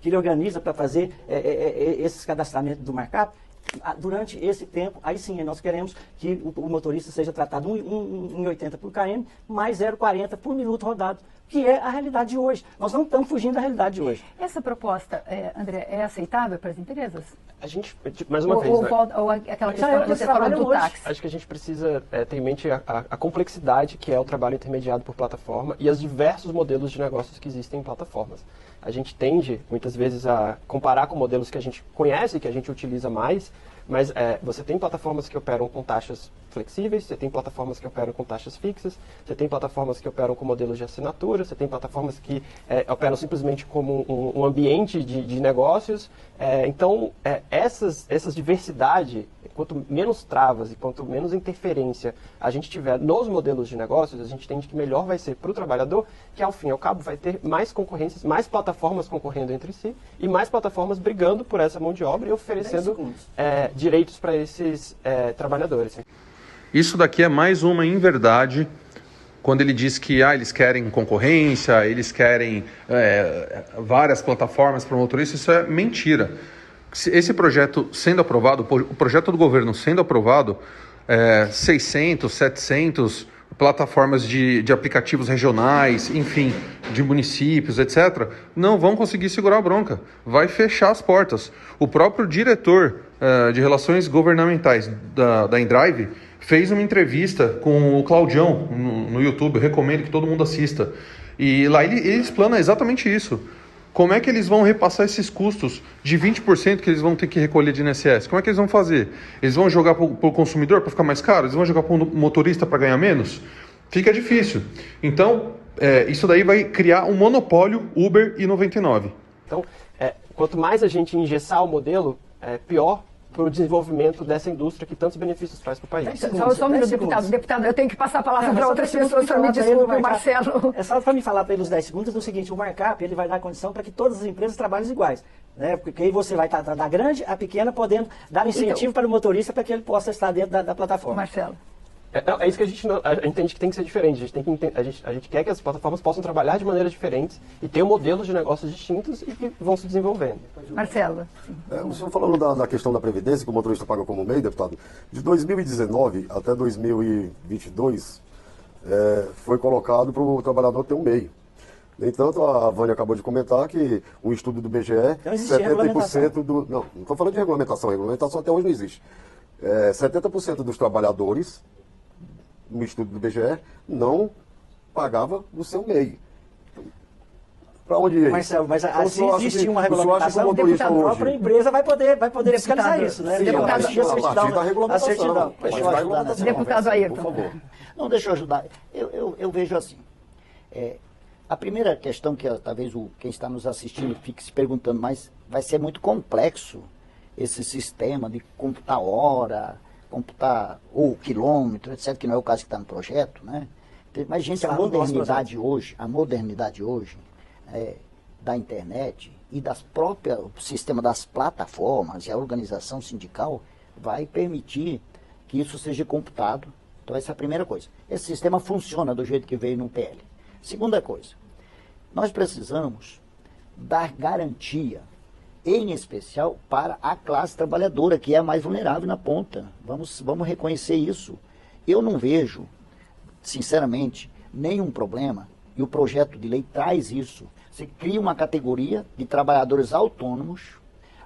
ele organiza para fazer esses cadastramentos do markup, durante esse tempo, aí sim, nós queremos que o motorista seja tratado 1,80 por km, mais 0,40 por minuto rodado, que é a realidade de hoje. Nós não estamos fugindo da realidade de hoje. Essa proposta, André, é aceitável para as empresas? A gente, mais uma vez, ou aquela questão que você falou do táxi? Acho que a gente precisa ter em mente a complexidade que é o trabalho intermediado por plataforma e os diversos modelos de negócios que existem em plataformas. A gente tende, muitas vezes, a comparar com modelos que a gente conhece, que a gente utiliza mais, mas você tem plataformas que operam com taxas flexíveis, você tem plataformas que operam com taxas fixas, você tem plataformas que operam com modelos de assinatura, você tem plataformas que operam simplesmente como um ambiente de negócios. Então, essas diversidade, quanto menos travas e quanto menos interferência a gente tiver nos modelos de negócios, a gente entende que melhor vai ser para o trabalhador, que ao fim e ao cabo vai ter mais concorrências, mais plataformas concorrendo entre si e mais plataformas brigando por essa mão de obra e oferecendo direitos para esses trabalhadores. Isso daqui é mais uma inverdade, quando ele diz que eles querem concorrência, eles querem várias plataformas para o motorista. Isso é mentira. Esse projeto sendo aprovado, o projeto do governo sendo aprovado, 600, 700 plataformas de aplicativos regionais, enfim, de municípios, etc., não vão conseguir segurar a bronca. Vai fechar as portas. O próprio diretor de relações governamentais da Endrive fez uma entrevista com o Claudião no YouTube. Eu recomendo que todo mundo assista. E lá ele explana exatamente isso. Como é que eles vão repassar esses custos de 20% que eles vão ter que recolher de INSS? Como é que eles vão fazer? Eles vão jogar para o consumidor para ficar mais caro? Eles vão jogar para o motorista para ganhar menos? Fica difícil. Então, isso daí vai criar um monopólio Uber e 99. Então, quanto mais a gente engessar o modelo, pior para o desenvolvimento dessa indústria que tantos benefícios traz para o país. Só um minuto, deputado, eu tenho que passar a palavra para outras pessoas, só me desculpe, o Marcelo. É só para me falar para ele os 10 segundos, o seguinte, o markup ele vai dar condição para que todas as empresas trabalhem iguais. Né? Porque aí você vai estar da grande a pequena, podendo dar incentivo para o motorista para que ele possa estar dentro da plataforma. Marcelo. É isso que a gente entende que tem que ser diferente. A gente quer que as plataformas possam trabalhar de maneiras diferentes e ter modelos de negócios distintos e que vão se desenvolvendo. Marcelo. O senhor falando da questão da Previdência, que o motorista paga como MEI, deputado, de 2019 até 2022, foi colocado para o trabalhador ter um MEI. No entanto, a Vânia acabou de comentar que um estudo do BGE, 70% do... Não estou falando de regulamentação até hoje não existe. 70% dos trabalhadores, no estudo do BGE, não pagava no seu MEI. Para onde ia? Marcelo, mas Então, se existir uma regulamentação, o motorista a própria empresa vai poder fiscalizar isso, né? Sim, a partir da regulamentação. Deputado Ayrton. Por favor. Não, deixa eu ajudar. Eu vejo assim. A primeira questão que talvez quem está nos assistindo fique se perguntando, mas vai ser muito complexo esse sistema de computar hora, computar o quilômetro, etc., que não é o caso que está no projeto, né? Mas, gente, a modernidade hoje da internet e o sistema das plataformas e a organização sindical vai permitir que isso seja computado. Então, essa é a primeira coisa. Esse sistema funciona do jeito que veio no PL. Segunda coisa, nós precisamos dar garantia, em especial para a classe trabalhadora, que é a mais vulnerável na ponta. Vamos reconhecer isso. Eu não vejo, sinceramente, nenhum problema, e o projeto de lei traz isso. Você cria uma categoria de trabalhadores autônomos,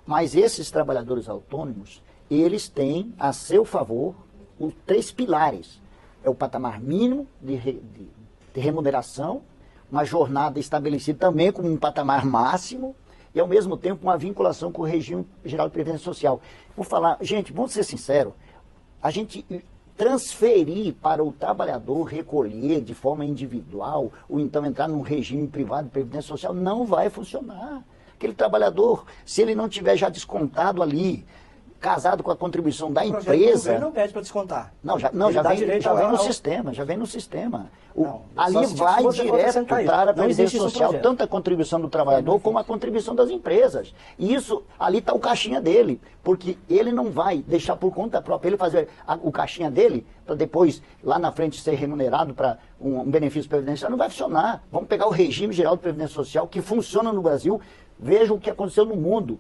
mas esses trabalhadores autônomos, eles têm a seu favor os 3 pilares. É o patamar mínimo de remuneração, uma jornada estabelecida também como um patamar máximo, e ao mesmo tempo uma vinculação com o regime geral de previdência social. Vou falar, gente, vamos ser sinceros, a gente transferir para o trabalhador recolher de forma individual, ou então entrar num regime privado de previdência social, não vai funcionar. Aquele trabalhador, se ele não tiver já descontado ali, casado com a contribuição da empresa... Ele não pede para descontar. Já vem no sistema. Ali vai direto para a previdência social, tanto a contribuição do trabalhador como a contribuição das empresas. E isso, ali está o caixinha dele, porque ele não vai deixar por conta própria, ele fazer o caixinha dele, para depois, lá na frente, ser remunerado para um benefício previdenciário, não vai funcionar. Vamos pegar o regime geral de previdência social, que funciona no Brasil, vejam o que aconteceu no mundo.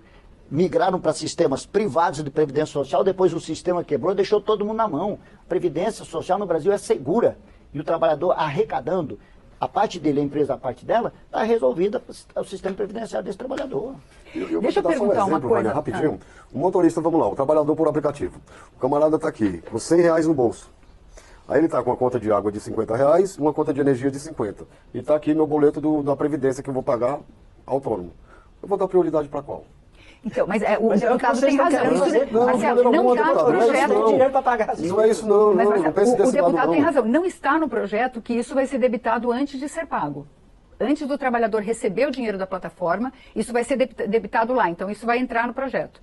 Migraram para sistemas privados de previdência social, depois o sistema quebrou e deixou todo mundo na mão. A previdência social no Brasil é segura. E o trabalhador arrecadando, a parte dele, a empresa, a parte dela, está resolvida o sistema previdenciário desse trabalhador. Deixa eu perguntar uma coisa. Rapidinho. O motorista, vamos lá, o trabalhador por aplicativo. O camarada está aqui, com R$100 no bolso. Aí ele está com uma conta de água de R$50 e uma conta de energia de 50. E está aqui meu boleto da Previdência que eu vou pagar autônomo. Eu vou dar prioridade para qual? Então, mas o deputado tem razão. Marcelo, não está no projeto. Não é isso não. O deputado tem razão. Não está no projeto que isso vai ser debitado antes de ser pago. Antes do trabalhador receber o dinheiro da plataforma, isso vai ser debitado lá. Então, isso vai entrar no projeto.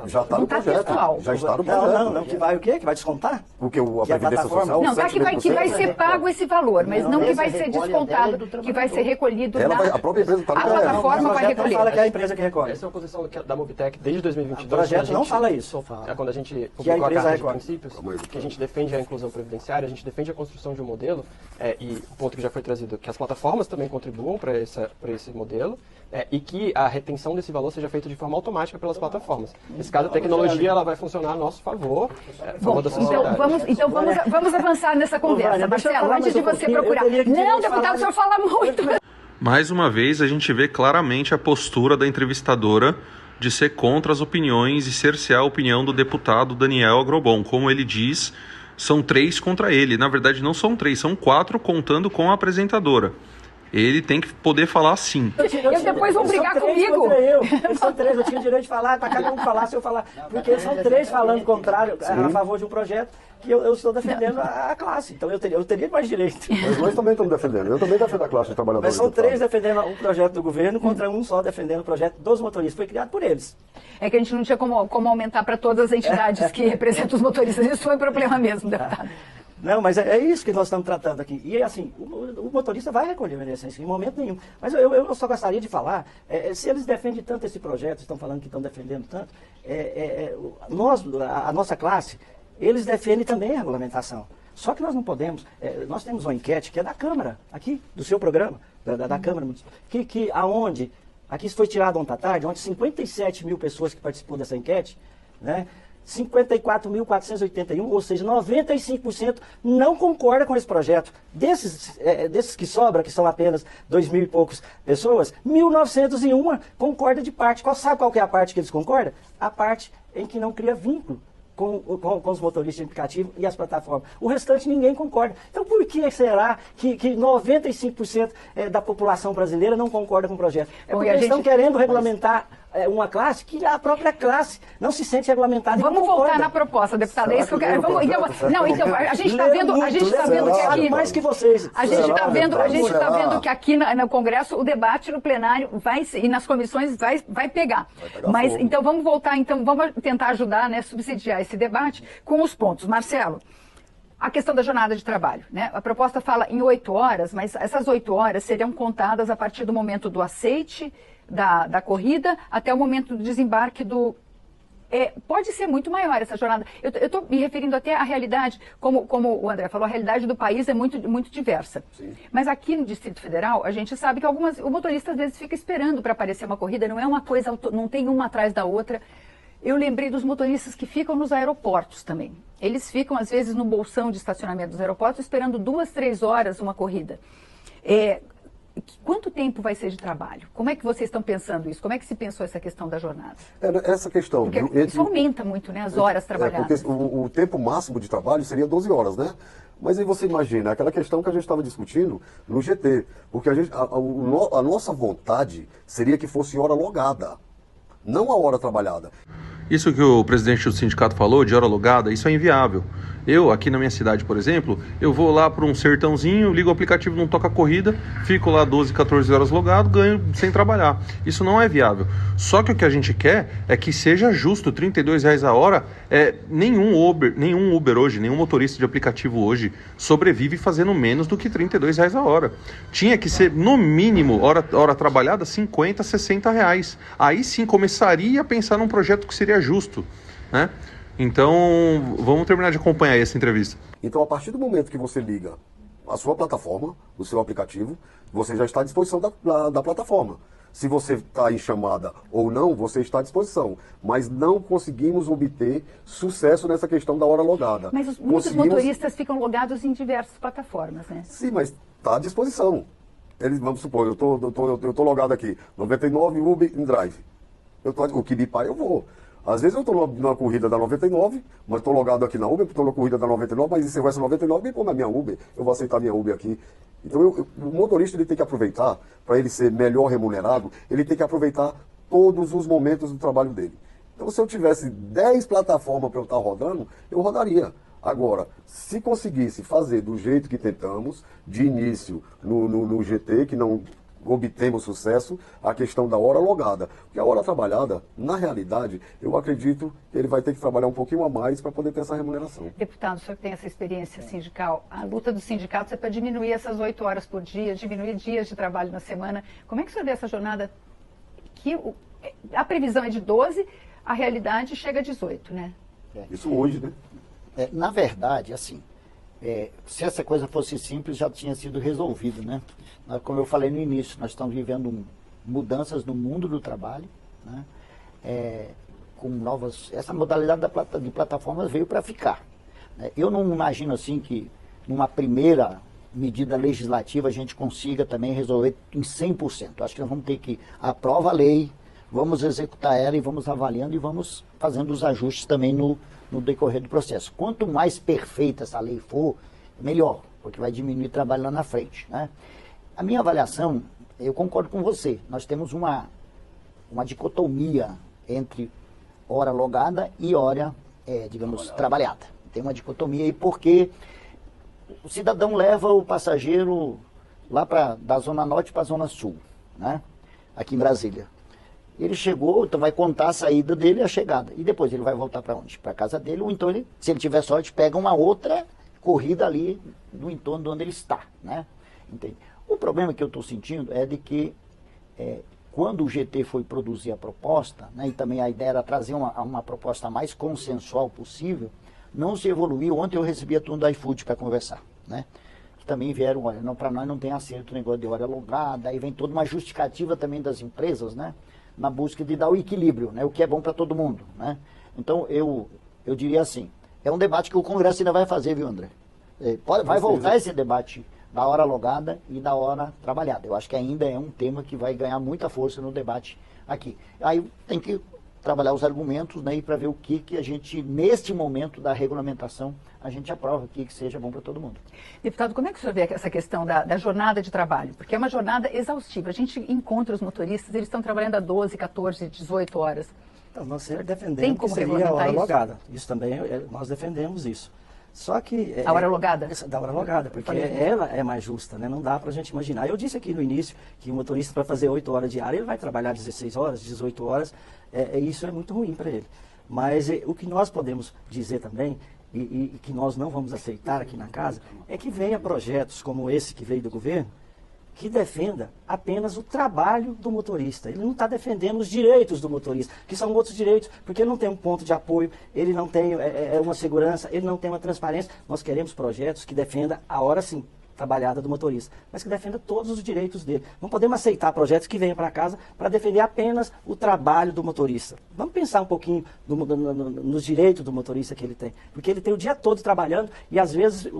Já está no projeto. Já está no projeto. Não, que vai o quê? Que vai descontar? O que? A Previdência Social? Não, tá que vai ser pago esse valor, mas não que vai ser descontado, que vai ser recolhido a própria empresa está no projeto. A plataforma vai recolher. Não fala que é a empresa que recolhe. Essa é uma posição da Mobitech desde 2022. O projeto não fala isso. É quando a gente publicou a Carta de Princípios, que a gente defende a inclusão previdenciária, a gente defende a construção de um modelo, e o ponto que já foi trazido, que as plataformas também contribuam para esse modelo, e que a retenção desse valor seja feita de forma automática pelas plataformas. Nesse caso, a tecnologia ela vai funcionar a nosso favor, a favor da sociedade. Então vamos avançar nessa conversa. Marcelo, antes de você procurar. Não, deputado, o senhor fala muito. Mais uma vez, a gente vê claramente a postura da entrevistadora de ser contra as opiniões e cercear a opinião do deputado Daniel Agrobon. Como ele diz, são 3 contra ele. Na verdade, não são 3, são 4 contando com a apresentadora. Ele tem que poder falar sim. Eles depois vão brigar comigo. Eles são 3, eu tinha o direito de falar, para cada um falar, se eu falar. Porque eles são 3 falando contrário, a favor de um projeto que eu estou defendendo a classe. Então eu teria mais direito. Mas nós também estamos defendendo. Eu também defendo a classe de trabalhadores. Mas são 3 defendendo um projeto do governo contra um só defendendo o projeto dos motoristas. Foi criado por eles. É que a gente não tinha como aumentar para todas as entidades que representam os motoristas. Isso foi um problema mesmo, deputado. Não, mas é isso que nós estamos tratando aqui. E assim, o motorista vai recolher o INSS em momento nenhum. Mas eu só gostaria de falar, se eles defendem tanto esse projeto, estão falando que estão defendendo tanto, a nossa classe, eles defendem também a regulamentação. Só que nós não podemos, nós temos uma enquete que é da Câmara, aqui, do seu programa, da Câmara, aonde, aqui foi tirado ontem à tarde, onde 57 mil pessoas que participou dessa enquete, né? 54.481, ou seja, 95% não concorda com esse projeto. Desses que sobram, que são apenas 2.000 e poucos pessoas, 1.901 concorda de parte. Sabe qual que é a parte que eles concordam? A parte em que não cria vínculo com os motoristas de aplicativo e as plataformas. O restante ninguém concorda. Então por que será que 95% da população brasileira não concorda com o projeto? É porque eles estão querendo regulamentar uma classe que a própria classe não se sente regulamentada. Vamos voltar na proposta, deputada. É isso que eu quero. Então, a gente está vendo que aqui mais que vocês. A gente está vendo que aqui no Congresso o debate no plenário e nas comissões vai pegar. Mas fogo. Então vamos voltar, vamos tentar ajudar, né, subsidiar esse debate com os pontos. Marcelo, a questão da jornada de trabalho, né? A proposta fala em 8 horas, mas essas 8 horas seriam contadas a partir do momento do aceite da corrida até o momento do desembarque do... pode ser muito maior essa jornada. Eu estou me referindo até à realidade, como o André falou, a realidade do país é muito diversa. Sim. Mas aqui no Distrito Federal, a gente sabe que o motorista às vezes fica esperando para aparecer uma corrida, não é uma coisa, não tem uma atrás da outra. Eu lembrei dos motoristas que ficam nos aeroportos também. Eles ficam, às vezes, no bolsão de estacionamento dos aeroportos, esperando 2, 3 horas uma corrida. Quanto tempo vai ser de trabalho? Como é que vocês estão pensando isso? Como é que se pensou essa questão da jornada? Essa questão... Isso aumenta muito, né, as horas trabalhadas. Porque o tempo máximo de trabalho seria 12 horas, né? Mas aí você imagina, aquela questão que a gente estava discutindo no GT. Porque a nossa vontade seria que fosse hora logada, não a hora trabalhada. Isso que o presidente do sindicato falou, de hora logada, isso é inviável. Eu, aqui na minha cidade, por exemplo, eu vou lá para um sertãozinho, ligo o aplicativo, não toca corrida, fico lá 12, 14 horas logado, ganho sem trabalhar. Isso não é viável. Só que o que a gente quer é que seja justo, R$32 a hora. Nenhum Uber hoje, nenhum motorista de aplicativo hoje sobrevive fazendo menos do que R$32 a hora. Tinha que ser, no mínimo, hora trabalhada, R$50, R$60. Aí sim começaria a pensar num projeto que seria justo, né? Então, vamos terminar de acompanhar essa entrevista. Então, a partir do momento que você liga a sua plataforma, o seu aplicativo, você já está à disposição da plataforma. Se você está em chamada ou não, você está à disposição. Mas não conseguimos obter sucesso nessa questão da hora logada. Mas muitos motoristas ficam logados em diversas plataformas, né? Sim, mas está à disposição. Vamos supor, eu tô logado aqui, 99 Uber em Drive. O Kibipar eu vou. Às vezes eu estou na corrida da 99, mas estou logado aqui na Uber, estou na corrida da 99, mas se essa 99, me põe na minha Uber, eu vou aceitar minha Uber aqui. Então o motorista ele tem que aproveitar, para ele ser melhor remunerado, ele tem que aproveitar todos os momentos do trabalho dele. Então se eu tivesse 10 plataformas para eu estar rodando, eu rodaria. Agora, se conseguisse fazer do jeito que tentamos, de início no GT, que não obtemos sucesso, a questão da hora logada. Porque a hora trabalhada, na realidade, eu acredito que ele vai ter que trabalhar um pouquinho a mais para poder ter essa remuneração. Deputado, o senhor tem essa experiência sindical. A luta dos sindicatos é para diminuir essas 8 horas por dia, diminuir dias de trabalho na semana. Como é que o senhor vê essa jornada? A previsão é de 12, a realidade chega a 18, né? Isso hoje, né? Na verdade, assim, se essa coisa fosse simples, já tinha sido resolvido, né? Como eu falei no início, nós estamos vivendo mudanças no mundo do trabalho, né? Com novas... Essa modalidade de plataformas veio para ficar, né? Eu não imagino, assim, que numa primeira medida legislativa a gente consiga também resolver em 100%. Acho que nós vamos ter que aprovar a lei, vamos executar ela e vamos avaliando e vamos fazendo os ajustes também no decorrer do processo. Quanto mais perfeita essa lei for, melhor, porque vai diminuir trabalho lá na frente, né? A minha avaliação, eu concordo com você, nós temos uma dicotomia entre hora logada e hora, digamos, trabalhada. Tem uma dicotomia aí porque o cidadão leva o passageiro lá da Zona Norte para a Zona Sul, né? Aqui em Brasília. Ele chegou, então vai contar a saída dele e a chegada. E depois ele vai voltar para onde? Para casa dele, ou então ele, se ele tiver sorte, pega uma outra corrida ali no entorno de onde ele está, né? Entende? O problema que eu estou sentindo é de que quando o GT foi produzir a proposta, né, e também a ideia era trazer uma proposta mais consensual possível, não se evoluiu. Ontem eu recebi a turma do iFood para conversar, né? Que também vieram, olha, para nós não tem acerto o negócio de hora logada, aí vem toda uma justificativa também das empresas, né? Na busca de dar o equilíbrio, né? O que é bom para todo mundo, né? Então eu diria assim, é um debate que o Congresso ainda vai fazer, viu, André? Vai voltar esse debate da hora logada e da hora trabalhada. Eu acho que ainda é um tema que vai ganhar muita força no debate aqui. Aí tem que trabalhar os argumentos, né, e para ver o que a gente, neste momento da regulamentação, a gente aprova que seja bom para todo mundo. Deputado, como é que o senhor vê essa questão da jornada de trabalho? Porque é uma jornada exaustiva. A gente encontra os motoristas, eles estão trabalhando a 12, 14, 18 horas. Então, nós defendemos que seria a hora logada. Isso também, nós defendemos isso. Só que... A hora logada? Da hora logada, porque ela é mais justa, né? Não dá para a gente imaginar. Eu disse aqui no início que o motorista, para fazer 8 horas diárias, ele vai trabalhar 16 horas, 18 horas. Isso é muito ruim para ele. Mas o que nós podemos dizer também, e que nós não vamos aceitar aqui na casa, é que venha projetos como esse que veio do governo, que defenda apenas o trabalho do motorista. Ele não está defendendo os direitos do motorista, que são outros direitos, porque ele não tem um ponto de apoio, ele não tem uma segurança, ele não tem uma transparência. Nós queremos projetos que defendam a hora sim trabalhada do motorista, mas que defenda todos os direitos dele. Não podemos aceitar projetos que venham para casa para defender apenas o trabalho do motorista. Vamos pensar um pouquinho nos direitos do motorista que ele tem, porque ele tem o dia todo trabalhando e às vezes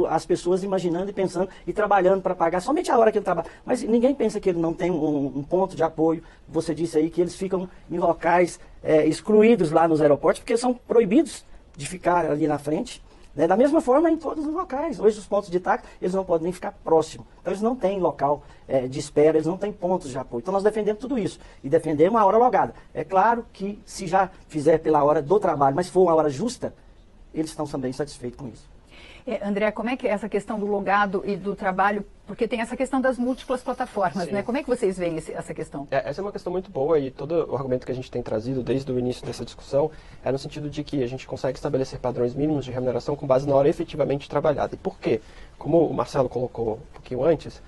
as pessoas imaginando e pensando e trabalhando para pagar somente a hora que ele trabalha. Mas ninguém pensa que ele não tem um ponto de apoio. Você disse aí que eles ficam em locais excluídos lá nos aeroportos, porque são proibidos de ficar ali na frente. Né? Da mesma forma em todos os locais. Hoje os pontos de táxi, eles não podem nem ficar próximos. Então eles não têm local de espera, eles não têm pontos de apoio. Então nós defendemos tudo isso. E defendemos a hora logada. É claro que se já fizer pela hora do trabalho, mas for uma hora justa, eles estão também satisfeitos com isso. André, como é que é essa questão do logado e do trabalho? Porque tem essa questão das múltiplas plataformas, né? Como é que vocês veem essa questão? Essa é uma questão muito boa e todo o argumento que a gente tem trazido desde o início dessa discussão é no sentido de que a gente consegue estabelecer padrões mínimos de remuneração com base na hora efetivamente trabalhada. E por quê? Como o Marcelo colocou um pouquinho antes,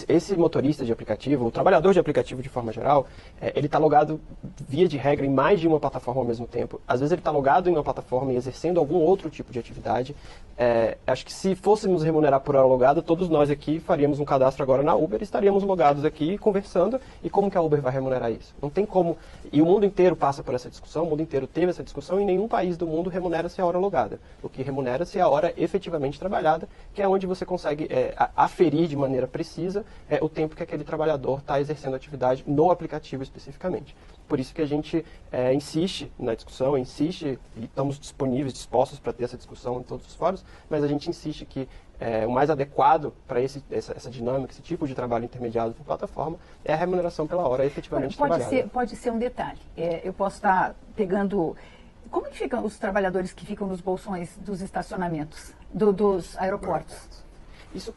esse motorista de aplicativo, o trabalhador de aplicativo de forma geral, ele está logado, via de regra, em mais de uma plataforma ao mesmo tempo. Às vezes ele está logado em uma plataforma e exercendo algum outro tipo de atividade. Acho que se fôssemos remunerar por hora logada, todos nós aqui faríamos um cadastro agora na Uber, estaríamos logados aqui conversando. E como que a Uber vai remunerar isso? Não tem como. E o mundo inteiro passa por essa discussão, o mundo inteiro teve essa discussão e nenhum país do mundo remunera-se a hora logada. O que remunera-se é a hora efetivamente trabalhada, que é onde você consegue aferir de maneira precisa o tempo que aquele trabalhador está exercendo atividade no aplicativo especificamente. Por isso que a gente insiste na discussão, insiste e estamos dispostos para ter essa discussão em todos os fóruns, mas a gente insiste que o mais adequado para essa dinâmica, esse tipo de trabalho intermediado por plataforma, é a remuneração pela hora efetivamente trabalhada. Pode ser um detalhe. Eu posso estar pegando... Como é que ficam os trabalhadores que ficam nos bolsões dos estacionamentos, dos aeroportos? Isso,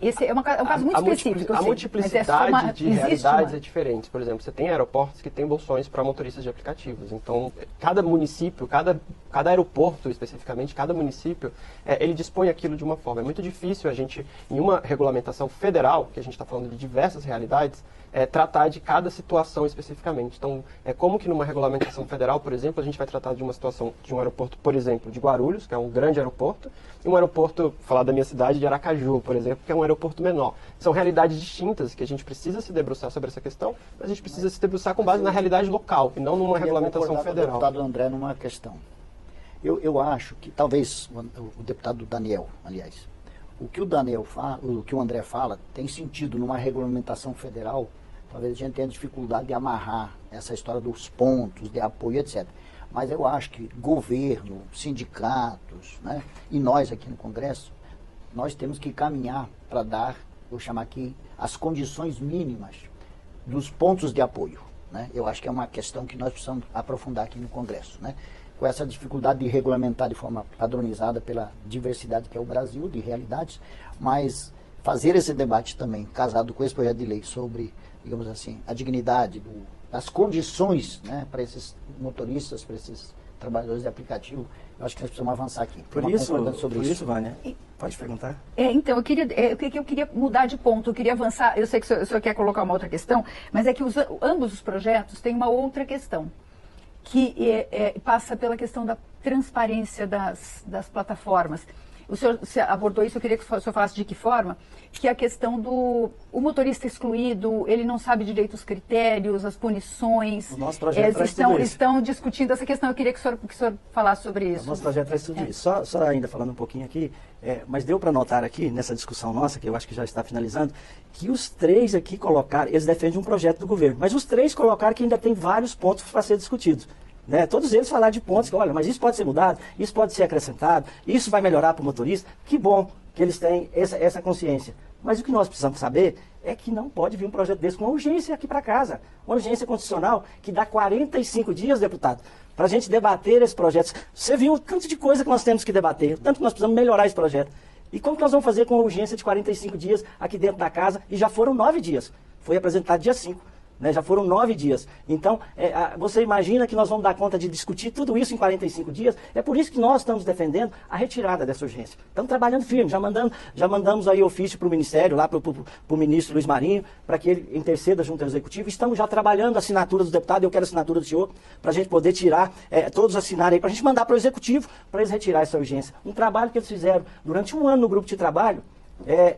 esse é um caso muito específico. A multiplicidade de realidades é diferente. Por exemplo, você tem aeroportos que têm bolsões para motoristas de aplicativos. Então, cada município, cada aeroporto especificamente, cada município, ele dispõe aquilo de uma forma. É muito difícil a gente, em uma regulamentação federal, que a gente está falando de diversas realidades, tratar de cada situação especificamente. Então, como que numa regulamentação federal, por exemplo, a gente vai tratar de uma situação de um aeroporto, por exemplo, de Guarulhos, que é um grande aeroporto, e um aeroporto, falar da minha cidade, de Aracaju, por exemplo, que é um aeroporto menor. São realidades distintas que a gente precisa se debruçar sobre essa questão, mas a gente precisa se debruçar com base na realidade local e não numa regulamentação federal. O deputado André numa questão. Eu acho que talvez o deputado Daniel, aliás, o que o André fala tem sentido numa regulamentação federal. Talvez a gente tenha dificuldade de amarrar essa história dos pontos de apoio, etc. Mas eu acho que governo, sindicatos, né, e nós aqui no Congresso, nós temos que caminhar para dar, vou chamar aqui, as condições mínimas dos pontos de apoio. Né? Eu acho que é uma questão que nós precisamos aprofundar aqui no Congresso. Né? Com essa dificuldade de regulamentar de forma padronizada pela diversidade que é o Brasil, de realidades, mas fazer esse debate também, casado com esse projeto de lei sobre, digamos assim, a dignidade, das condições, né, para esses motoristas, para esses trabalhadores de aplicativo, eu acho que nós precisamos avançar aqui. Por isso, Vânia, pode perguntar? Então, eu queria mudar de ponto, eu queria avançar, eu sei que o senhor quer colocar uma outra questão, mas é que ambos os projetos têm uma outra questão, que passa pela questão da transparência das plataformas. o senhor abordou isso, eu queria que o senhor falasse de que forma, que é a questão do o motorista excluído, ele não sabe direito os critérios, as punições. O nosso projeto traz tudo isso. Estão discutindo essa questão, eu queria que o senhor falasse sobre isso. O nosso projeto traz tudo isso. Só ainda falando um pouquinho aqui, mas deu para notar aqui, nessa discussão nossa, que eu acho que já está finalizando, que os três aqui colocaram, eles defendem um projeto do governo, mas os três colocaram que ainda tem vários pontos para ser discutidos. Né? Todos eles falaram de pontos que, olha, mas isso pode ser mudado, isso pode ser acrescentado, isso vai melhorar para o motorista. Que bom que eles têm essa consciência. Mas o que nós precisamos saber é que não pode vir um projeto desse com urgência aqui para casa. Uma urgência constitucional que dá 45 dias, deputado, para a gente debater esse projeto. Você viu o tanto de coisa que nós temos que debater, o tanto que nós precisamos melhorar esse projeto. E como que nós vamos fazer com a urgência de 45 dias aqui dentro da casa? E já foram 9 dias. Foi apresentado dia 5. Né, já foram 9 dias. Então, você imagina que nós vamos dar conta de discutir tudo isso em 45 dias? É por isso que nós estamos defendendo a retirada dessa urgência. Estamos trabalhando firme, já mandamos aí ofício para o Ministério, lá para o ministro Luiz Marinho, para que ele interceda junto ao Executivo. Estamos já trabalhando a assinatura dos deputados, eu quero a assinatura do senhor, para a gente poder tirar, todos assinarem aí, para a gente mandar para o Executivo, para eles retirar essa urgência. Um trabalho que eles fizeram durante um ano no grupo de trabalho,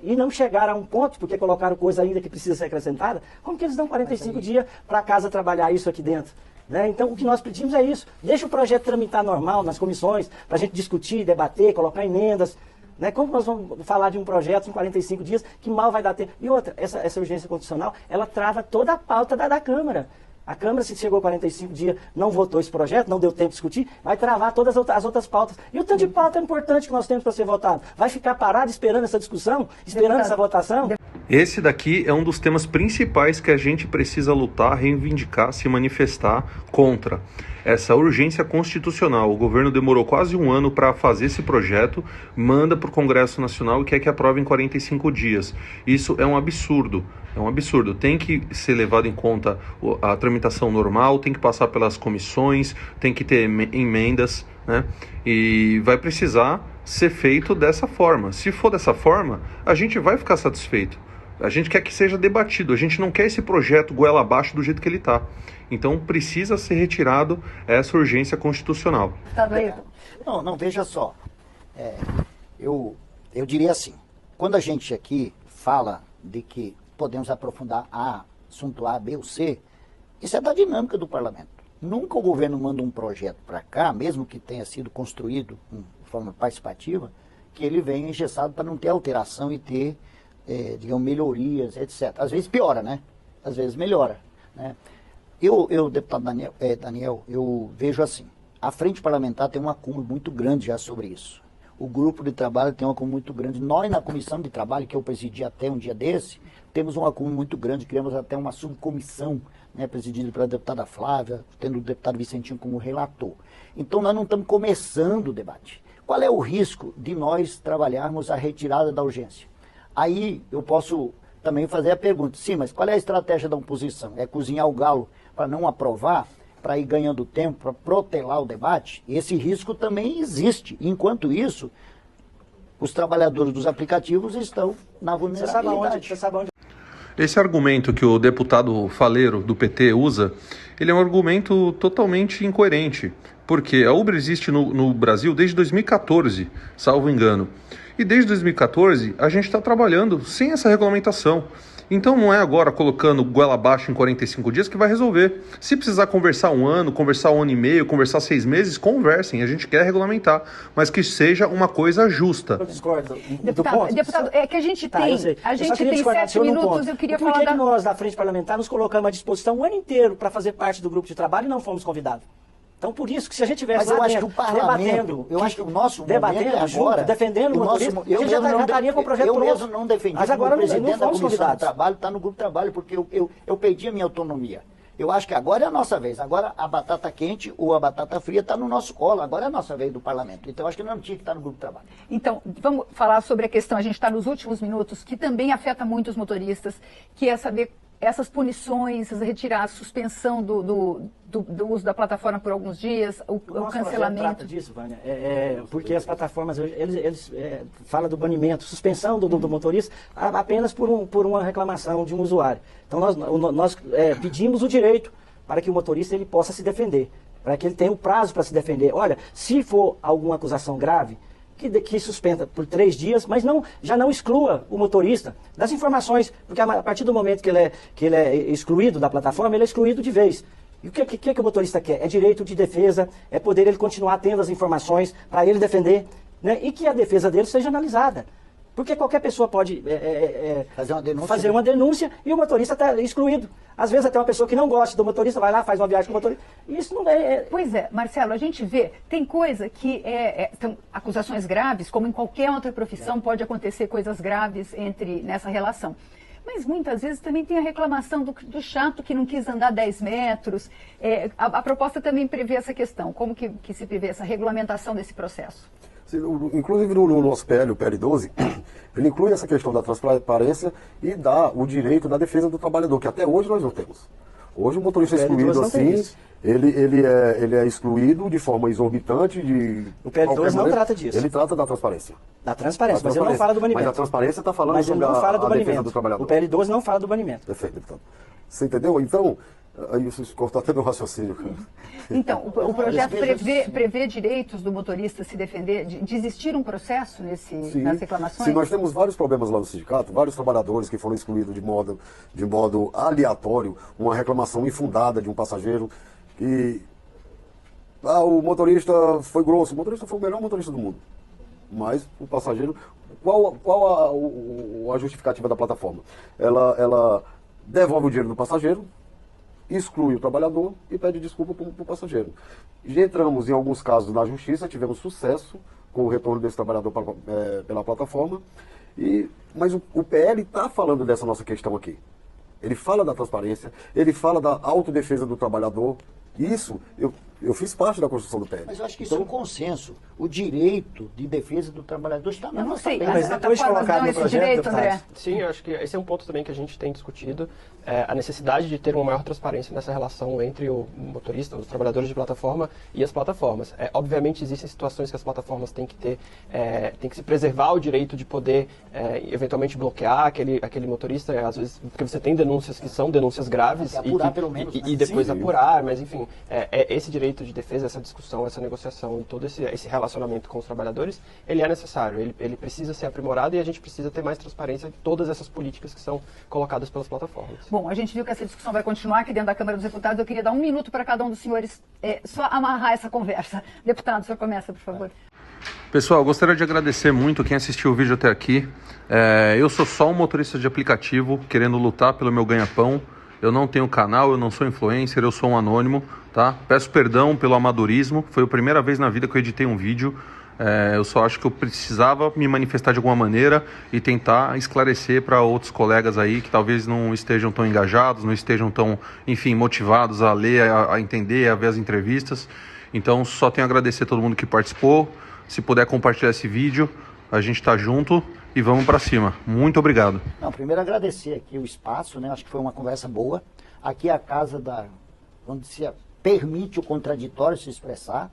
e não chegaram a um ponto, porque colocaram coisa ainda que precisa ser acrescentada, como que eles dão 45 dias para a casa trabalhar isso aqui dentro? Né? Então, o que nós pedimos é isso. Deixa o projeto tramitar normal nas comissões, para a gente discutir, debater, colocar emendas. Né? Como nós vamos falar de um projeto em 45 dias que mal vai dar tempo? E outra, essa urgência constitucional, ela trava toda a pauta da Câmara. A Câmara, se chegou a 45 dias, não votou esse projeto, não deu tempo de discutir, vai travar todas as outras pautas. E o tanto de pauta importante que nós temos para ser votado? Vai ficar parado esperando essa discussão, esperando essa votação? Esse daqui é um dos temas principais que a gente precisa lutar, reivindicar, se manifestar contra. Essa urgência constitucional. O governo demorou quase um ano para fazer esse projeto, manda para o Congresso Nacional e quer que aprove em 45 dias. Isso é um absurdo. É um absurdo. Tem que ser levado em conta a tramitação normal, tem que passar pelas comissões, tem que ter emendas, né? E vai precisar ser feito dessa forma. Se for dessa forma, a gente vai ficar satisfeito. A gente quer que seja debatido. A gente não quer esse projeto goela abaixo do jeito que ele está. Então precisa ser retirado essa urgência constitucional. Tá bem. Não, veja só. Eu diria assim, quando a gente aqui fala de que podemos aprofundar assunto A, B ou C, isso é da dinâmica do parlamento. Nunca o governo manda um projeto para cá, mesmo que tenha sido construído de forma participativa, que ele venha engessado para não ter alteração e ter, digamos, melhorias, etc. Às vezes piora, né? Às vezes melhora, né? Deputado Daniel, eu vejo assim, a frente parlamentar tem um acúmulo muito grande já sobre isso. O grupo de trabalho tem um acúmulo muito grande. Nós, na comissão de trabalho, que eu presidi até um dia desse, temos um acúmulo muito grande, criamos até uma subcomissão, né, presidida pela deputada Flávia, tendo o deputado Vicentinho como relator. Então, nós não estamos começando o debate. Qual é o risco de nós trabalharmos a retirada da urgência? Aí, eu posso também fazer a pergunta, sim, mas qual é a estratégia da oposição? É cozinhar o galo para não aprovar, para ir ganhando tempo, para protelar o debate? Esse risco também existe. Enquanto isso, os trabalhadores dos aplicativos estão na vulnerabilidade. Você sabe onde? Esse argumento que o deputado Faleiro, do PT, usa, ele é um argumento totalmente incoerente, porque a Uber existe no Brasil desde 2014, salvo engano. E desde 2014 a gente está trabalhando sem essa regulamentação. Então não é agora colocando goela abaixo em 45 dias que vai resolver. Se precisar conversar um ano e meio, conversar 6 meses, conversem. A gente quer regulamentar, mas que seja uma coisa justa. Eu discordo. Deputado, é que a gente tem 7 minutos, eu queria falar Por que nós, da Frente Parlamentar, nos colocamos à disposição o ano inteiro para fazer parte do grupo de trabalho e não fomos convidados? Então, por isso que se a gente tivesse lá dentro, debatendo, eu acho que o nosso debatendo agora, junto, defendendo o motorista, eu já estaria com o projeto pronto. Eu mesmo não defendi, mas agora o presidente da comissão convidados. de trabalho está no grupo de trabalho, porque eu perdi a minha autonomia. Eu acho que agora é a nossa vez. Agora a batata quente ou a batata fria está no nosso colo. Agora é a nossa vez do parlamento. Então, eu acho que não tinha que estar no grupo de trabalho. Então, vamos falar sobre a questão, a gente está nos últimos minutos, que também afeta muito os motoristas, que é saber essas punições, retirar a suspensão do uso da plataforma por alguns dias, o cancelamento. Trata disso, Vânia, porque as plataformas, eles falam do banimento, suspensão do motorista apenas por uma reclamação de um usuário. Então nós pedimos o direito para que o motorista ele possa se defender, para que ele tenha o prazo para se defender. Olha, se for alguma acusação grave, que suspenda por 3 dias, mas já não exclua o motorista das informações, porque a partir do momento que ele é excluído da plataforma, ele é excluído de vez. E o que o motorista quer? É direito de defesa, é poder ele continuar tendo as informações para ele defender, né? E que a defesa dele seja analisada. Porque qualquer pessoa pode fazer uma denúncia e o motorista está excluído. Às vezes até uma pessoa que não gosta do motorista vai lá, faz uma viagem com o motorista. Isso não é... Pois é, Marcelo, a gente vê, tem coisa que são acusações graves, como em qualquer outra profissão pode acontecer coisas graves nessa relação. Mas muitas vezes também tem a reclamação do chato que não quis andar 10 metros. A proposta também prevê essa questão. Como que se prevê essa regulamentação desse processo? Inclusive no nosso PL, o PL 12, ele inclui essa questão da transparência e dá o direito da defesa do trabalhador, que até hoje nós não temos. Hoje o motorista é excluído assim, ele é excluído de forma exorbitante. O PL 12 não trata disso. Ele trata da transparência. Da transparência, mas ele não fala do banimento. Mas a transparência está falando sobre a defesa do trabalhador. O PL 12 não fala do banimento. Perfeito, deputado. Você entendeu? Então, aí você cortou até meu raciocínio, cara. Então, o projeto prevê direitos do motorista se defender, de existir um processo nas reclamações? Sim, nós temos vários problemas lá no sindicato, vários trabalhadores que foram excluídos de modo aleatório, uma reclamação infundada de um passageiro que... o motorista foi grosso, o motorista foi o melhor motorista do mundo. Mas o passageiro... Qual a justificativa da plataforma? Ela devolve o dinheiro do passageiro, exclui o trabalhador e pede desculpa para o passageiro. Já entramos em alguns casos na justiça, tivemos sucesso com o retorno desse trabalhador pela plataforma, mas o PL está falando dessa nossa questão aqui. Ele fala da transparência, ele fala da autodefesa do trabalhador. Isso, eu fiz parte da construção do PL. Mas eu acho que isso é um consenso. O direito de defesa do trabalhador está na nossa lei. Mas depois colocado no projeto, André. Sim, eu acho que esse é um ponto também que a gente tem discutido, a necessidade de ter uma maior transparência nessa relação entre o motorista, os trabalhadores de plataforma e as plataformas. Obviamente existem situações que as plataformas têm que ter, tem que se preservar o direito de poder eventualmente bloquear aquele motorista, às vezes, porque você tem denúncias que são denúncias graves apurar, pelo menos, né? E depois apurar, mas enfim, esse direito de defesa, essa discussão, essa negociação e todo esse relacionamento com os trabalhadores, ele é necessário, ele precisa ser aprimorado e a gente precisa ter mais transparência de todas essas políticas que são colocadas pelas plataformas. Bom, a gente viu que essa discussão vai continuar aqui dentro da Câmara dos Deputados. Eu queria dar 1 minuto para cada um dos senhores só amarrar essa conversa. Deputado, o senhor começa, por favor. Pessoal, eu gostaria de agradecer muito quem assistiu o vídeo até aqui. Eu sou só um motorista de aplicativo querendo lutar pelo meu ganha-pão. Eu não tenho canal, eu não sou influencer, eu sou um anônimo, tá? Peço perdão pelo amadorismo, foi a primeira vez na vida que eu editei um vídeo. Eu só acho que eu precisava me manifestar de alguma maneira e tentar esclarecer para outros colegas aí que talvez não estejam tão engajados, não estejam tão, enfim, motivados a ler, a entender, a ver as entrevistas. Então, só tenho a agradecer a todo mundo que participou. Se puder compartilhar esse vídeo, a gente está junto e vamos para cima. Muito obrigado. Não, primeiro agradecer aqui o espaço, né? Acho que foi uma conversa boa. Aqui é a casa onde se permite o contraditório se expressar.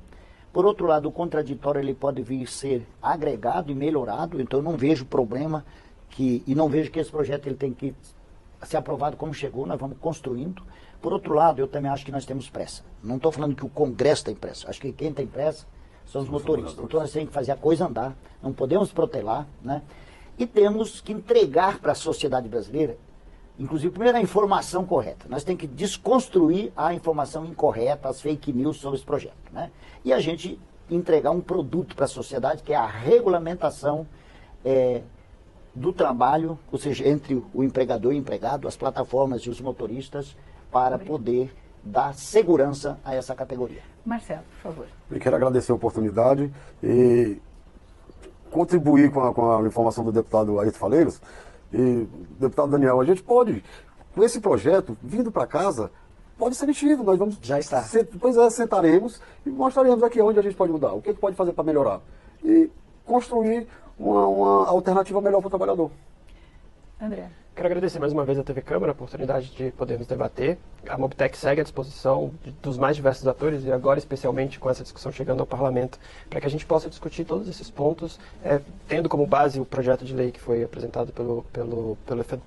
Por outro lado, o contraditório ele pode vir ser agregado e melhorado, então eu não vejo problema e não vejo que esse projeto ele tem que ser aprovado como chegou, nós vamos construindo. Por outro lado, eu também acho que nós temos pressa. Não estou falando que o Congresso tem pressa, acho que quem tem pressa são os motoristas. Então nós temos que fazer a coisa andar, não podemos protelar, né? E temos que entregar para a sociedade brasileira, inclusive, primeiro, a informação correta. Nós temos que desconstruir a informação incorreta, as fake news sobre esse projeto, né? E a gente entregar um produto para a sociedade, que é a regulamentação do trabalho, ou seja, entre o empregador e o empregado, as plataformas e os motoristas, para poder dar segurança a essa categoria. Marcelo, por favor. Eu quero agradecer a oportunidade e contribuir com a informação do deputado Ayrton Faleiros. E, deputado Daniel, a gente pode, com esse projeto, vindo para casa, pode ser mexido. Nós vamos... Já está. Sentaremos e mostraremos aqui onde a gente pode mudar, o que pode fazer para melhorar. E construir uma alternativa melhor para o trabalhador. André. Quero agradecer mais uma vez à TV Câmara a oportunidade de podermos debater. A Mobtech segue à disposição dos mais diversos atores e agora especialmente com essa discussão chegando ao Parlamento, para que a gente possa discutir todos esses pontos, tendo como base o projeto de lei que foi apresentado pelo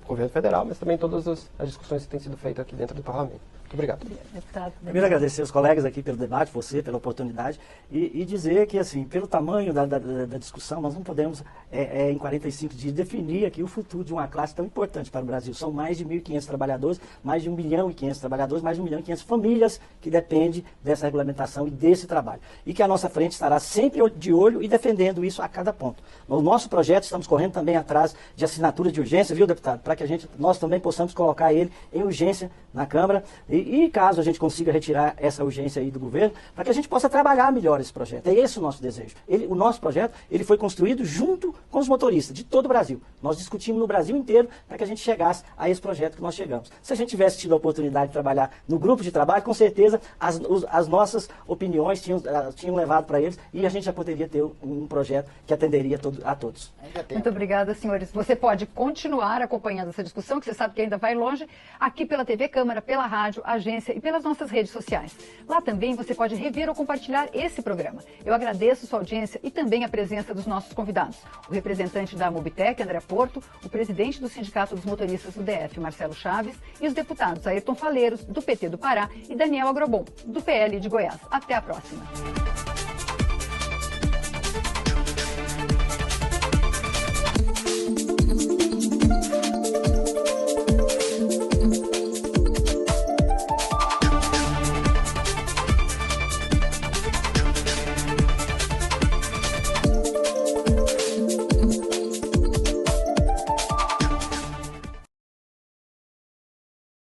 governo federal, mas também todas as discussões que têm sido feitas aqui dentro do Parlamento. Muito obrigado. Deputado. Primeiro agradecer os colegas aqui pelo debate, você pela oportunidade, e dizer que, assim, pelo tamanho da discussão, nós não podemos, em 45 dias, definir aqui o futuro de uma classe tão importante para o Brasil. São mais de 1.500 trabalhadores, mais de 1.500.000 trabalhadores, mais de 1.500.000 famílias que dependem dessa regulamentação e desse trabalho. E que a nossa frente estará sempre de olho e defendendo isso a cada ponto. No nosso projeto, estamos correndo também atrás de assinatura de urgência, viu, deputado? Para que nós também possamos colocar ele em urgência na Câmara. E caso a gente consiga retirar essa urgência aí do governo, para que a gente possa trabalhar melhor esse projeto. É esse o nosso desejo. O nosso projeto ele foi construído junto com os motoristas de todo o Brasil. Nós discutimos no Brasil inteiro para que a gente chegasse a esse projeto que nós chegamos. Se a gente tivesse tido a oportunidade de trabalhar no grupo de trabalho, com certeza as nossas opiniões tinham levado para eles e a gente já poderia ter um projeto que atenderia a todos. Muito obrigada, senhores. Você pode continuar acompanhando essa discussão, que você sabe que ainda vai longe, aqui pela TV Câmara, pela rádio, agência e pelas nossas redes sociais. Lá também você pode rever ou compartilhar esse programa. Eu agradeço sua audiência e também a presença dos nossos convidados. O representante da Mobitec, André Porto, o presidente do Sindicato dos Motoristas do DF, Marcelo Chaves, e os deputados Ayrton Faleiros, do PT do Pará, e Daniel Agrobon, do PL de Goiás. Até a próxima.